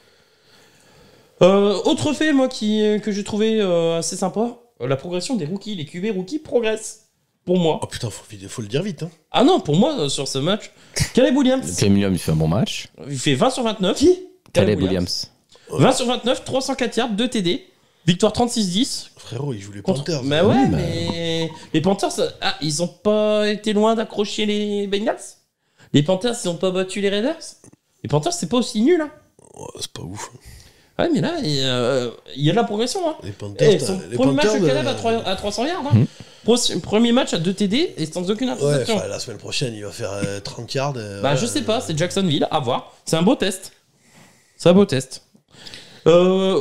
Autre fait, moi, que j'ai trouvé assez sympa, la progression des rookies. Les QB rookies progressent. Pour moi. Oh putain, faut le dire vite. Hein. Ah non, pour moi, sur ce match, Caleb Williams, Caleb Williams, il fait un bon match. il fait 20 sur 29. Qui Caleb Williams. 20 sur 29, 304 yards, 2 TD. Victoire 36-10. Frérot, il joue les Contre... Panthers. Mais ouais, Oui, mais les Panthers, ils ont pas été loin d'accrocher les Bengals. Les Panthers, ils ont pas battu les Raiders. Les Panthers, c'est pas aussi nul. Hein. Ouais, c'est pas ouf. Ouais, mais là, il y a de la progression. Hein. Les Panthers, Et son premier match de Caleb à 300 yards. Hein. Premier match à 2 TD et sans aucune Ouais, interception. la semaine prochaine, il va faire 30 yards. Bah, je sais pas, c'est Jacksonville, à voir. C'est un beau test. C'est un beau test.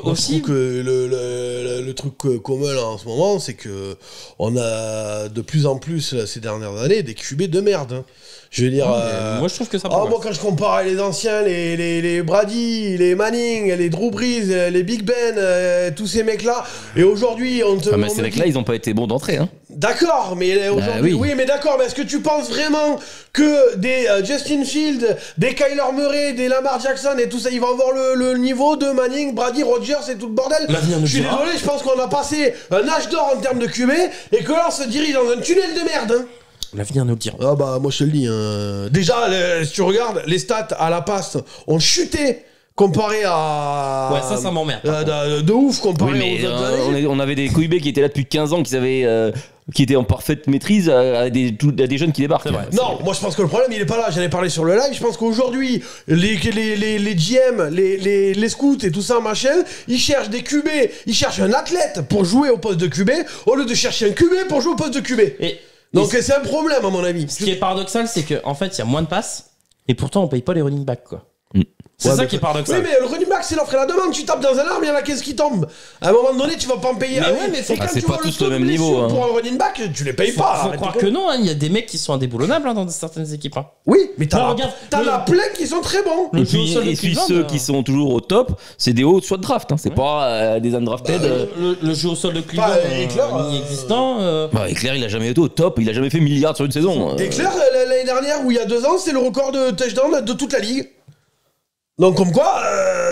Aussi. Je trouve que le truc commun là, en ce moment, c'est que on a de plus en plus ces dernières années des QB de merde. Hein. Je veux dire. Moi, je trouve que ça. Moi, quand je compare les anciens, les Brady, les Manning, les Drew Brees, les Big Ben, tous ces mecs-là, et aujourd'hui, mais ces mecs-là, ils n'ont pas été bons d'entrée. Hein. D'accord, mais aujourd'hui, oui, mais d'accord, mais est-ce que tu penses vraiment que des Justin Fields, des Kyler Murray, des Lamar Jackson et tout ça, ils vont avoir le niveau de Manning, Brady, Rodgers et tout le bordel? Je suis désolé, je pense qu'on a passé un âge d'or en termes de QB et que là, on se dirige dans un tunnel de merde. Hein. L'avenir nous le dira. Ah bah, moi je te le dis. Hein. Déjà, si tu regardes, les stats à la passe ont chuté. Comparé à. Ouais, ça m'emmerde. De ouf, comparé aux autres années. On avait des QB qui étaient là depuis 15 ans, qui étaient en parfaite maîtrise à des jeunes qui débarquent. Vrai, non, moi je pense que le problème il est pas là. J'en ai parlé sur le live. Je pense qu'aujourd'hui, les GM, les scouts et tout ça, machin, ils cherchent des QB, ils cherchent un athlète pour jouer au poste de QB au lieu de chercher un QB pour jouer au poste de QB. Donc c'est un problème à mon avis. Ce qui est paradoxal, c'est qu'en fait, il y a moins de passes et pourtant on paye pas les running backs, quoi. C'est ça qui est paradoxal. Oui, mais le running back, c'est l'offre et la demande. Tu tapes dans un arbre, il y en a qu'est-ce qui tombe. À un moment donné, tu vas pas en payer. Mais c'est c'est pas tous le même niveau. Pour un running back, tu les payes pas. Faut croire que non, il y a des mecs qui sont indéboulonnables dans certaines équipes. Oui, mais t'en as plein qui sont très bons. Et puis ceux qui sont toujours au top, c'est des hauts choix de draft. C'est pas des undrafted. Le jeu au sol de Cleveland inexistant. Eclair, il a jamais été au top. Il a jamais fait milliards sur une saison. Eclair, l'année dernière, ou il y a 2 ans, c'est le record de touchdown de toute la ligue. Donc comme quoi...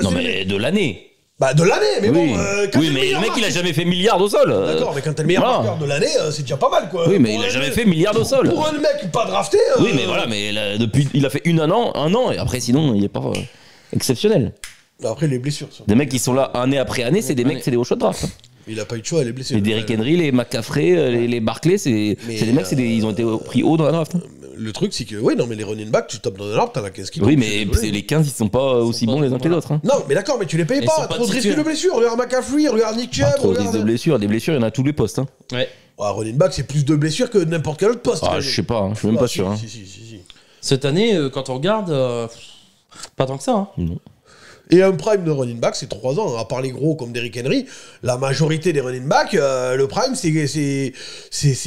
non mais de l'année. Bah de l'année, mais oui. bon... oui, mais le mec, il a jamais fait milliard au sol. D'accord, mais quand t'es le meilleur marqueur de l'année, c'est déjà pas mal, quoi. Oui, mais il a jamais fait milliard au sol. Pour un mec pas drafté... Oui, mais voilà, mais depuis, il a fait un an, et après, sinon, il est pas exceptionnel. Après, les blessures. Des mecs qui sont là année après année, c'est des mecs, c'est des hauts choix de draft. Il a pas eu de choix, les blessures. Les Derrick Henry, les McCaffrey, les Barclay, c'est des mecs, ils ont été pris haut dans la draft. Le truc, c'est que, oui, non, mais les running back, tu tapes dans un arbre, t'as la 15 qui tombe. Oui, mais les 15, ils sont pas aussi bons les uns que les autres. Hein. Non, mais d'accord, mais tu les payes pas. Trop de risques de blessures. Regarde McCaffrey, regarde Nick Chubb. Trop de risques de blessures. Des blessures, il y en a à tous les postes. Hein. Ouais. Running back, c'est plus de blessures que n'importe quel autre poste. Je sais pas, je suis même pas sûr. Si. Cette année, quand on regarde, pas tant que ça. Hein. Non. Et un prime de running back, c'est 3 ans. À part les gros comme Derrick Henry, la majorité des running back, le prime, c'est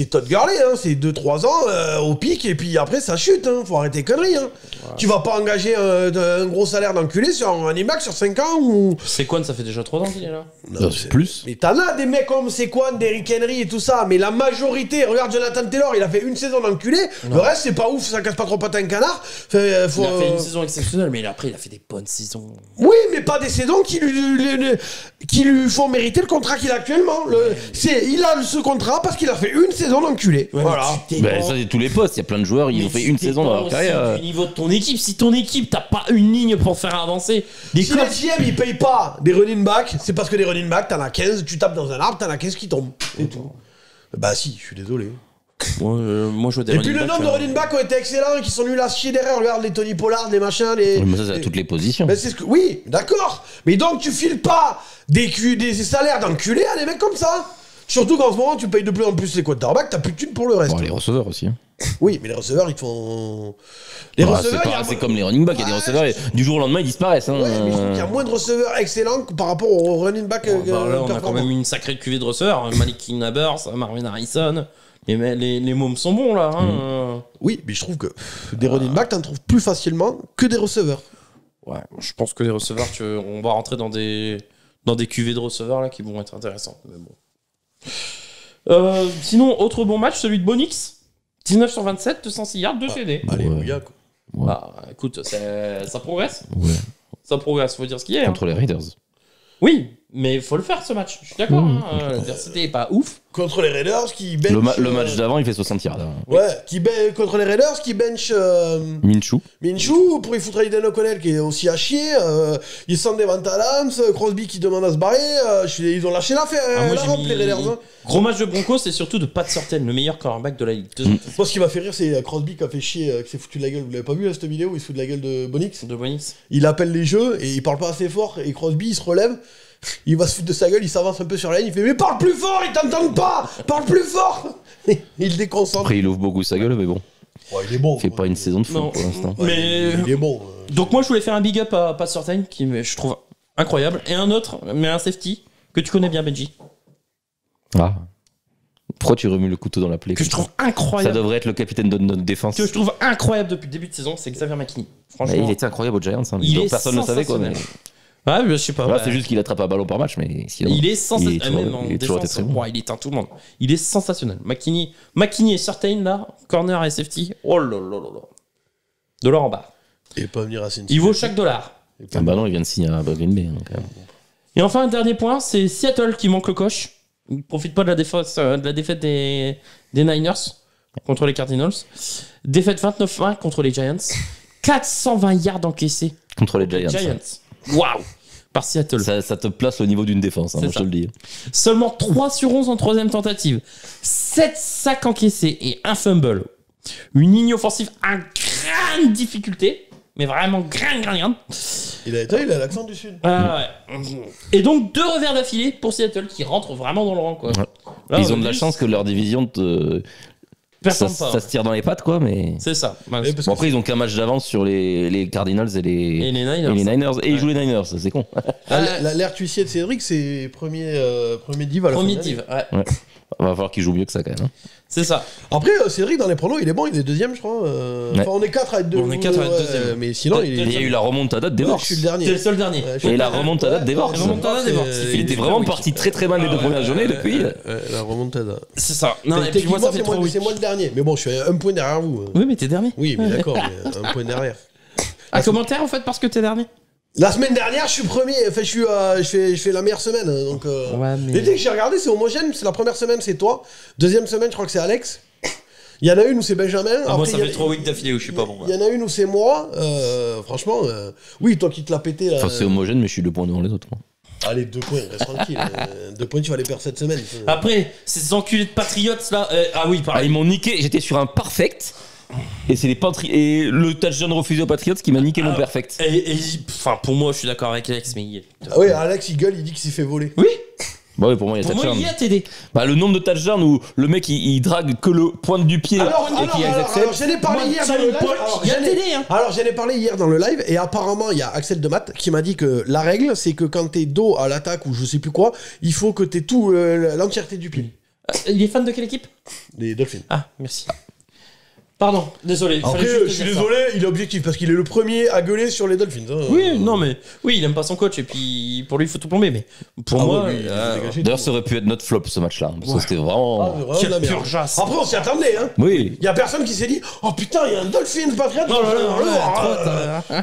Todd Gurley. Hein. C'est 2-3 ans au pic, et puis après, ça chute. Hein. Faut arrêter les conneries. Hein. Ouais. Tu vas pas engager un gros salaire d'enculé sur un running back sur 5 ans ou... Sequan, ça fait déjà 3 ans qu'il est là. Non, c'est plus. Mais t'en as des mecs comme Sequan, Derrick Henry et tout ça, mais la majorité, regarde Jonathan Taylor, il a fait une saison d'enculé. Le reste, c'est pas ouf, ça casse pas trop patin canard. Il a fait une saison exceptionnelle, mais après, il a fait des bonnes saisons. Oui, mais pas des saisons qui lui font mériter le contrat qu'il a actuellement. Il a ce contrat parce qu'il a fait une saison d'enculé. Ouais, voilà. Ça, c'est tous les postes. Il y a plein de joueurs, ils ont fait une saison dans leur carrière. Du niveau de ton équipe, si ton équipe, t'as pas une ligne pour faire avancer. Si les GM, ils payent pas des running backs, c'est parce que des running backs, t'en as 15, tu tapes dans un arbre, t'en as 15 qui tombent. C'est tout. Bah si, je suis désolé. Moi, je vois des et puis le nombre de running backs ont été excellents, qui sont nuls à chier derrière. Regarde les Tony Pollard, les machins, les. Mais ça, c'est à toutes les positions. Mais c'est oui, d'accord. Mais donc tu files pas des salaires d'enculés à des mecs comme ça. Surtout qu'en ce moment, tu payes de plus en plus les quarterbacks, t'as plus de thunes pour le reste. Les receveurs aussi. Hein. Oui, mais les receveurs, ils font. C'est comme les running backs, il y a des receveurs, du jour au lendemain, ils disparaissent. Hein. Ouais, mais je trouve qu'il y a moins de receveurs excellents par rapport aux running backs. Là, on a quand même une sacrée cuvée de receveurs. Malik Nabers, Marvin Harrison. Les mômes sont bons là. Hein. Oui, mais je trouve que des running backs, t'en trouves plus facilement que des receveurs. Ouais, je pense que les receveurs, on va rentrer dans des cuvées de receveurs là qui vont être intéressants. Mais bon. Sinon, autre bon match, celui de Bonix. 19 sur 27, 206 yards, 2 CD. Alléluia, quoi. Ouais. Bah, écoute, ça progresse. Ouais. Ça progresse, faut dire ce qu'il y a. Contre les Raiders. Oui, mais il faut le faire ce match. Je suis d'accord. L'adversité est pas ouf. Contre les Raiders qui bench. Le match d'avant, il fait 60 yards. Hein. Ouais, contre les Raiders qui bench. Minshew pour y foutre Aiden O'Connell qui est aussi à chier. Ils sentent des ventes à Adams, Crosby qui demande à se barrer. Ils ont lâché l'affaire. Les Raiders. Hein. Gros match de Broncos, c'est surtout de Pat Surtain, le meilleur cornerback de la ligue. Moi, ce qui m'a fait rire, c'est Crosby qui a fait chier, qui s'est foutu de la gueule. Vous l'avez pas vu là, cette vidéo où il se fout de la gueule de Bonix? Il appelle les jeux et il parle pas assez fort. Et Crosby, il se relève. Il va se foutre de sa gueule, il s'avance un peu sur la ligne, il fait mais parle plus fort, ils t'entendent pas, parle plus fort. Il déconcentre. Après il ouvre beaucoup sa gueule, mais bon. Ouais, il est bon. Il fait pas une saison de fou pour l'instant. Mais il est bon. Donc moi je voulais faire un big up à Pat Surtain qui je trouve incroyable. Et un autre, mais un safety, que tu connais bien, Benji. Ah. Pourquoi tu remues le couteau dans la plaie? Que je trouve incroyable. Ça devrait être le capitaine de notre défense. Que je trouve incroyable depuis le début de saison, c'est Xavier McKinney. Franchement. Il était incroyable aux Giants. Hein. Personne ne le savait, quoi. Mais... Ouais, je sais pas. Là, c'est juste qu'il attrape un ballon par match, mais sinon, il est sensationnel. Même en défense, il éteint tout le monde. Il est sensationnel. McKinney et Surtain, là, corner et safety. Oh là là là là. De l'or en bas. Et pas venir à Cincinnati. Il vaut chaque dollar. Bah non, il vient de signer à Green Bay. Donc, Et enfin, un dernier point, c'est Seattle qui manque le coche. Il ne profite pas de la défaite des Niners contre les Cardinals. Défaite 29-20 contre les Giants. 420 yards encaissés contre les Giants. Waouh! Par Seattle. Ça te place au niveau d'une défense, hein, moi, je te le dis. Seulement 3 sur 11 en troisième tentative. 7 sacs encaissés et un fumble. Une ligne offensive à grande difficulté. Mais vraiment grande. Il a l'accent du Sud. Ouais. Et donc 2 revers d'affilée pour Seattle qui rentrent vraiment dans le rang, quoi. Ouais. Là, ils ont de la chance que leur division ça se tire dans les pattes, quoi, mais... C'est ça. Bon, après, ils ont qu'un match d'avance sur les Cardinals et les Niners. Et ils jouent les Niners, c'est con. L'air tuissier de Cédric, c'est premier div à la Premier div, ouais. Va falloir qu'il joue mieux que ça, quand même. Hein. C'est ça. Après, Cédric, dans les pronos, il est bon, il est deuxième, je crois. Enfin, on est 4 à être deux. On est 4 à être deuxième. Mais sinon, il y a eu la remontada de Devors. Je suis le dernier. T'es le seul dernier. Et la remontada de Devors. Il était vraiment parti très mal les 2 premières journées depuis. La remontada. C'est ça. Non, et puis moi, ça fait c'est moi le dernier. Mais bon, je suis un point derrière vous. Oui, mais t'es dernier. Oui, mais d'accord, mais un point derrière. Un commentaire, en fait, parce que t'es dernier. La semaine dernière, je suis premier. Enfin, je fais la meilleure semaine. Donc, Et dès que j'ai regardé, c'est homogène. C'est la première semaine, c'est toi. Deuxième semaine, je crois que c'est Alex. Il y en a une où c'est Benjamin. Moi, ça fait 3 weeks d'affilée où je suis pas bon. Il y en a une où c'est moi. Franchement, oui, toi qui te l'as pété. Là, enfin, c'est homogène, mais je suis 2 points devant les autres. Quoi. Allez, 2 points, reste tranquille. 2 points, tu vas les perdre cette semaine. Après, ces enculés de Patriots là. Ah oui, pareil. Ils m'ont niqué. J'étais sur un perfect. Et c'est et le touchdown refusé aux Patriots qui m'a niqué mon perfect. Enfin, pour moi, je suis d'accord avec Alex, mais oui, Alex, il gueule, il dit qu'il s'est fait voler. Oui. Bah oui, pour moi, il y a touchdown. Pour moi, il y a TD. Bah, le nombre de touchdowns où le mec il drague que le pointe du pied et qu'il accepte. Alors, j'en ai parlé hier dans le live. Il y a TD, hein. Alors, j'en ai parlé hier dans le live et apparemment, il y a Axel Demat qui m'a dit que la règle, c'est que quand t'es dos à l'attaque ou je sais plus quoi, il faut que t'aies tout l'entièreté du pied. Il est fan de quelle équipe? Les Dolphins. Ah, merci. Pardon, désolé. Après, je suis désolé, il est objectif parce qu'il est le premier à gueuler sur les Dolphins. Hein. Oui, non, mais oui, il aime pas son coach et puis pour lui, il faut tout plomber. Mais pour moi, d'ailleurs, ça aurait pu être notre flop ce match-là. Parce que c'était vraiment. Quelle pure jasse. Après, on s'y attendait. Hein. Oui. Il y a personne qui s'est dit oh putain, il y a un Dolphins Patriots.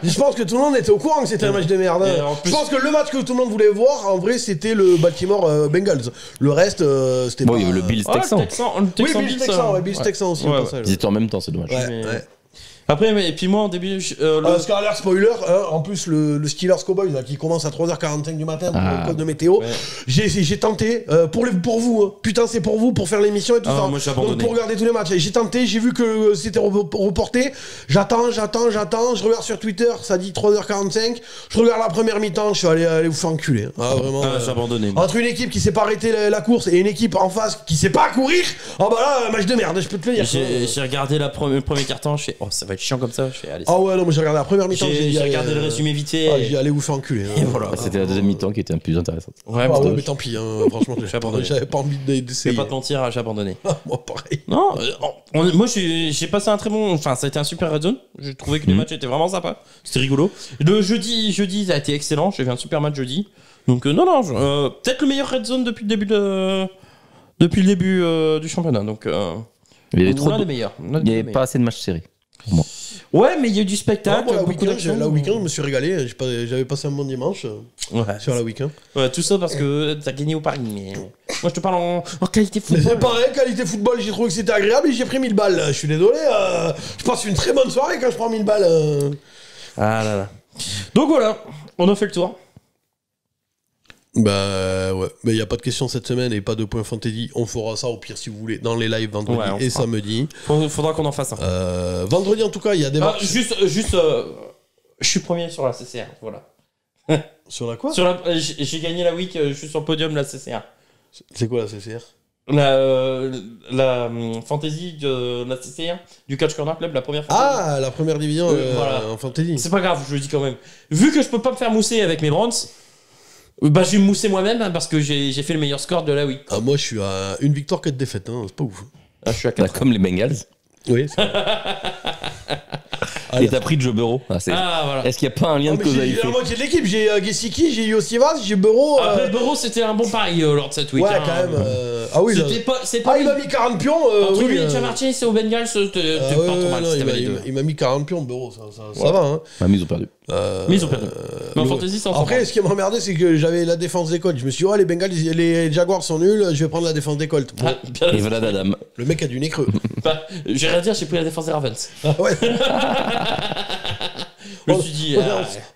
Je pense que tout le monde était au courant que c'était un match de merde. Je pense que le match que tout le monde voulait voir, en vrai, c'était le Baltimore Bengals. Le reste, c'était pas. Bon, il y a eu le Bills Texan. Oui, Bills Texan aussi. Ils étaient en même temps, c'est dommage. Ouais. Après, et puis moi, en début... Parce qu'à l'air spoiler, en plus, le Steelers Cowboys là, qui commence à 3h45 du matin pour le code de météo, j'ai tenté, pour vous, hein. Putain, c'est pour vous, pour faire l'émission et tout ça. Moi, j'ai abandonné. Donc, pour regarder tous les matchs. J'ai tenté, j'ai vu que c'était reporté. J'attends, je regarde sur Twitter, ça dit 3h45. Je regarde la première mi-temps, je suis allé vous faire enculer. Ah, vraiment. J'ai abandonné. Entre une équipe qui sait pas arrêter la course et une équipe en face qui sait pas courir, bah là, match de merde, je peux te le dire. J'ai regardé le premier carton, je fais, oh, ça va être chiant comme ça. Je fais, allez, ah ouais, non, mais j'ai regardé la première mi-temps. J'ai regardé le résumé vite fait. J'ai allé vous faire enculer. Et voilà. C'était la deuxième mi-temps qui était un peu plus intéressante. Ouais, mais tant pis, franchement, j'ai abandonné. J'avais pas envie d'essayer. Je vais pas te mentir, j'ai abandonné. Moi, pareil. Non, moi j'ai passé un très bon. Enfin, ça a été un super red zone. J'ai trouvé que les matchs étaient vraiment sympas. C'était rigolo. Le jeudi, ça a été excellent. J'ai vu un super match jeudi. Donc, non, peut-être le meilleur red zone depuis le début du championnat. Donc, il y avait trop des meilleurs. Il n'y avait pas assez de matchs serrés. Pour moi. Ouais, mais il y a eu du spectacle. La week-end, je me suis régalé. J'avais passé un bon dimanche sur la week-end. Ouais, tout ça parce que t'as gagné au pari. Mais moi, je te parle en qualité football. C'est pareil, qualité football, j'ai trouvé que c'était agréable et j'ai pris 1000 balles. Je suis désolé. Je passe une très bonne soirée quand je prends 1000 balles. Ah là là. Donc voilà, on a fait le tour. Bah ouais, mais il n'y a pas de question cette semaine et pas de point fantasy. On fera ça au pire si vous voulez dans les lives vendredi et samedi. Faudra qu'on en fasse un. Vendredi en tout cas, il y a des matchs. Juste, je suis premier sur la CCR, voilà. Sur la quoi? J'ai gagné la week, je suis sur le podium de la CCR. C'est quoi la CCR? La fantasy de la CCR du Catch Corner Club, la première fantasy. Ah, la première division voilà. en fantasy. C'est pas grave, je le dis quand même. Vu que je peux pas me faire mousser avec mes Browns, Bah, je vais me mousser moi-même hein, parce que j'ai fait le meilleur score de la week. Ah, moi, je suis à une victoire, 4 défaites. Hein. C'est pas ouf. Ah, je suis à Bah, 4. comme les Bengals. Oui, c'est Et t'as pris Joe Burrow. Voilà. Est-ce qu'il n'y a pas un lien de j'ai causalité? la moitié de l'équipe. J'ai Gesicki, j'ai Yosivas, j'ai Burrow. Après, Burrow, c'était un bon pari lors de cette week. Ouais, quand même. Ah oui, C'est pas. il m'a mis 40 pions. Entre oui, lui et Chamartier, c'est au Bengals, t'es pas trop mal. il m'a mis 40 pions, Burrow. Ça va, hein. Ah, mais ils ont perdu. Mais ils ont perdu. Mais en fantasy, ça en Après, ce qui m'a emmerdé, c'est que j'avais la défense des Colts. Je me suis dit, les Bengals, les Jaguars sont nuls, je vais prendre la défense des Colts. Bon, Et voilà Adam. le mec a du nez creux. Bah, j'ai rien à dire, j'ai pris la défense des Ravens. Ah ouais. Je me suis dit.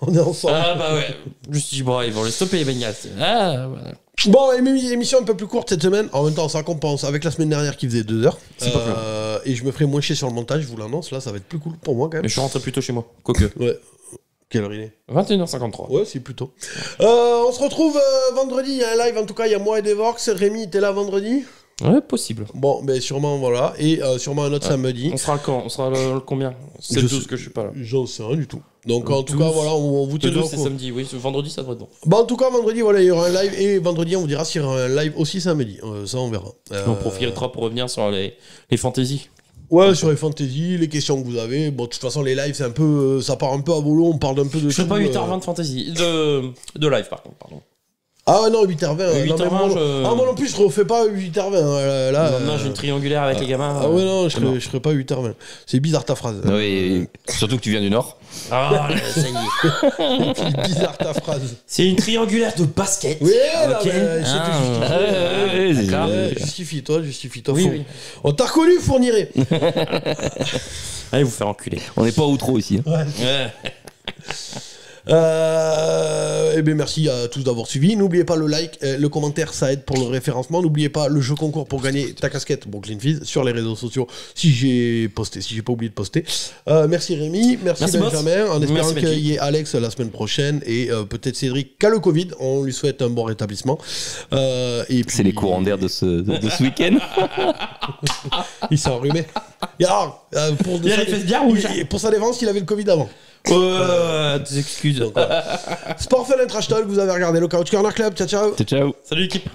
On est ensemble. Ah bah ouais. Je me suis dit, bon, ils vont les stopper, les Bengals. Ah, voilà. Bon, émission un peu plus courte cette semaine. En même temps, ça compense avec la semaine dernière qui faisait 2 heures. C'est pas Et je me ferai moins chier sur le montage, je vous l'annonce. Là, ça va être plus cool pour moi quand même. Mais je suis rentré plus tôt chez moi. Quoique. Ouais. Quelle heure il est? 21h53. Ouais, c'est plus tôt. On se retrouve vendredi. Il y a un live, en tout cas. Il y a moi et Devorx. Rémi, t'es là vendredi? Ouais, possible. Bon, ben sûrement, voilà. Et sûrement un autre samedi. On sera quand? On sera le combien? C'est le 12 que je suis pas là. J'en sais rien du tout. Donc Le en tout cas, 12. voilà, on vous Le tiendra 12, au c'est courant. samedi, oui. Vendredi, ça devrait être bon. Bah en tout cas, vendredi, voilà, il y aura un live. Et vendredi, on vous dira s'il y aura un live aussi samedi. Ça, on verra. On profitera pour revenir sur les fantaisies. Ouais, sur les fantasy, les questions que vous avez. Bon, de toute façon, les lives, c'est un peu. Ça part un peu à volo, on parle un peu de. Je fais tout, pas 8h20 de fantasy. De live, par contre, pardon. Ah non, 8h20. 8h20, moi non plus, je refais pas 8h20. Là, non, j'ai une triangulaire avec les gamins. Ah ouais, non, je ferai pas 8h20. C'est bizarre ta phrase. Oui, surtout que tu viens du Nord. Ah, ça y est. C'est bizarre ta phrase. C'est une triangulaire de basket. Oui, ok. Justifie-toi. Oui, oui. On t'a reconnu, Fourniret. Allez vous faire enculer. On n'est pas outro ici. Ouais. Eh bien merci à tous d'avoir suivi. N'oubliez pas le like, le commentaire, ça aide pour le référencement. N'oubliez pas le jeu concours pour gagner ta casquette Brooklyn Fizz sur les réseaux sociaux. Si j'ai pas oublié de poster. Merci Rémi, merci Benjamin. En espérant qu'il y ait Alex la semaine prochaine et peut-être Cédric qui a le Covid. On lui souhaite un bon rétablissement. Et puis... C'est les courants d'air de ce week-end. Il s'est enrhumé. Pour sa défense, il avait le Covid avant. Des excuses. Sport Fun and Trash Talk, vous avez regardé le Couch Corner Club. Ciao, ciao. Ciao. Salut l'équipe.